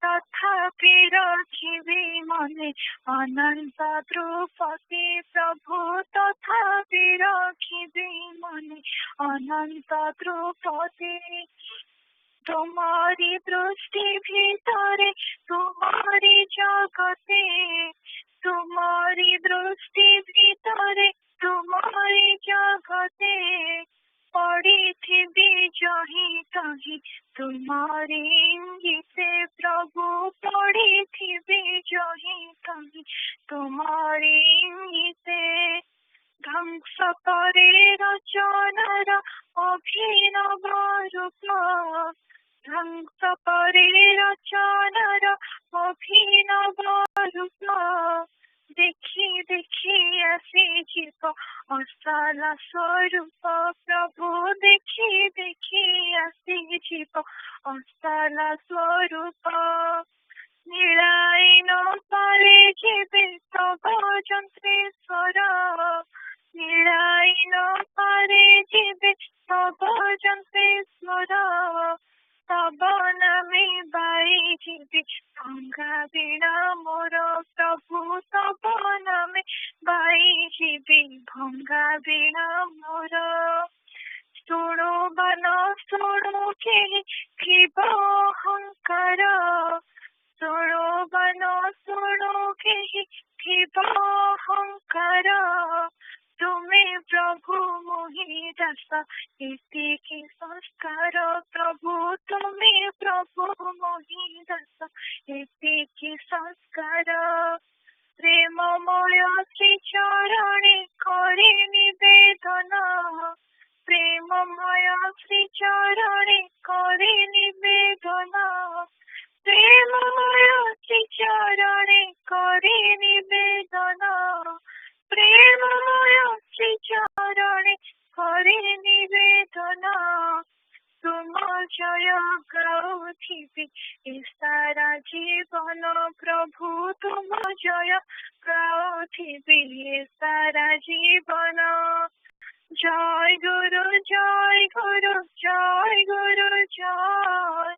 तथापि रखिबि मने अनंत द्रुपति प्रभु तथापि रखिबि मने अनंत द्रुपति तुम्हारी दृष्टि भीतरे तुम्हारी जगते तुम्हारी दृष्टि भीतरे तुम्हारी जगते पड़ी थी जही तही तुम्हारी इंगिते प्रभु पड़ी थी जही तही तुम्हारी इंगिते ध्वंस करे रचनार अभिनव रूप ध्वंस करे रचनार अभिनव रूप देखी देखी आसी जीव असल स्वरूप प्रभु देखी देखी आसी जीव असल स्वरूप नीलाई न पारे जीवे तब जंत्रेश्वर नीलाई न पारे जीवे तब जंत्रेश्वर तब नामे बाई जीवे भंगा बीणा मोर प्रभु तब नामे बाई जीवे भंगा बीणा मोर शुणु बन शुणु के शिव अहंकार शुणु बन शुणु के शिव अहंकार तुमे प्रभु मोहि दास इतिकी संस्कार प्रभु तुमे प्रभु मोहि दास इतिकी संस्कार प्रेममय श्री चरणे करे निवेदन प्रेममय श्री चरणे करे निवेदन प्रेममय श्री चरणे करे निवेदन प्रेममय श्री चरणे करे निवेदन तुम जय गाउथिबि सारा जीवन प्रभु तुम जय गाउथिबि सारा जीवन जय गुरु जय गुरु जय गुरु जय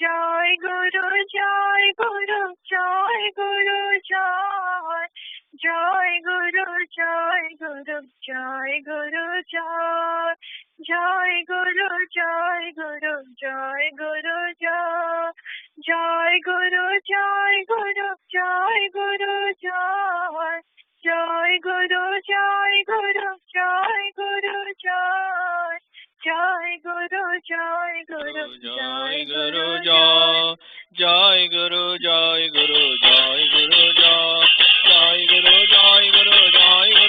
जय गुरु जय गुरु जय गुरु जय जय गुरु जय गुरु जय गुरु जय जय गुरु जय गुरु जय गुरु जय जय गुरु जय गुरु जय गुरु जय जय गुरु जय गुरु जय गुरु जय जय गुरु जय गुरु जय गुरु जय गुरु जय गुरु जय गुरु जय गुरु जय गुरु जय गुरु जय गुरु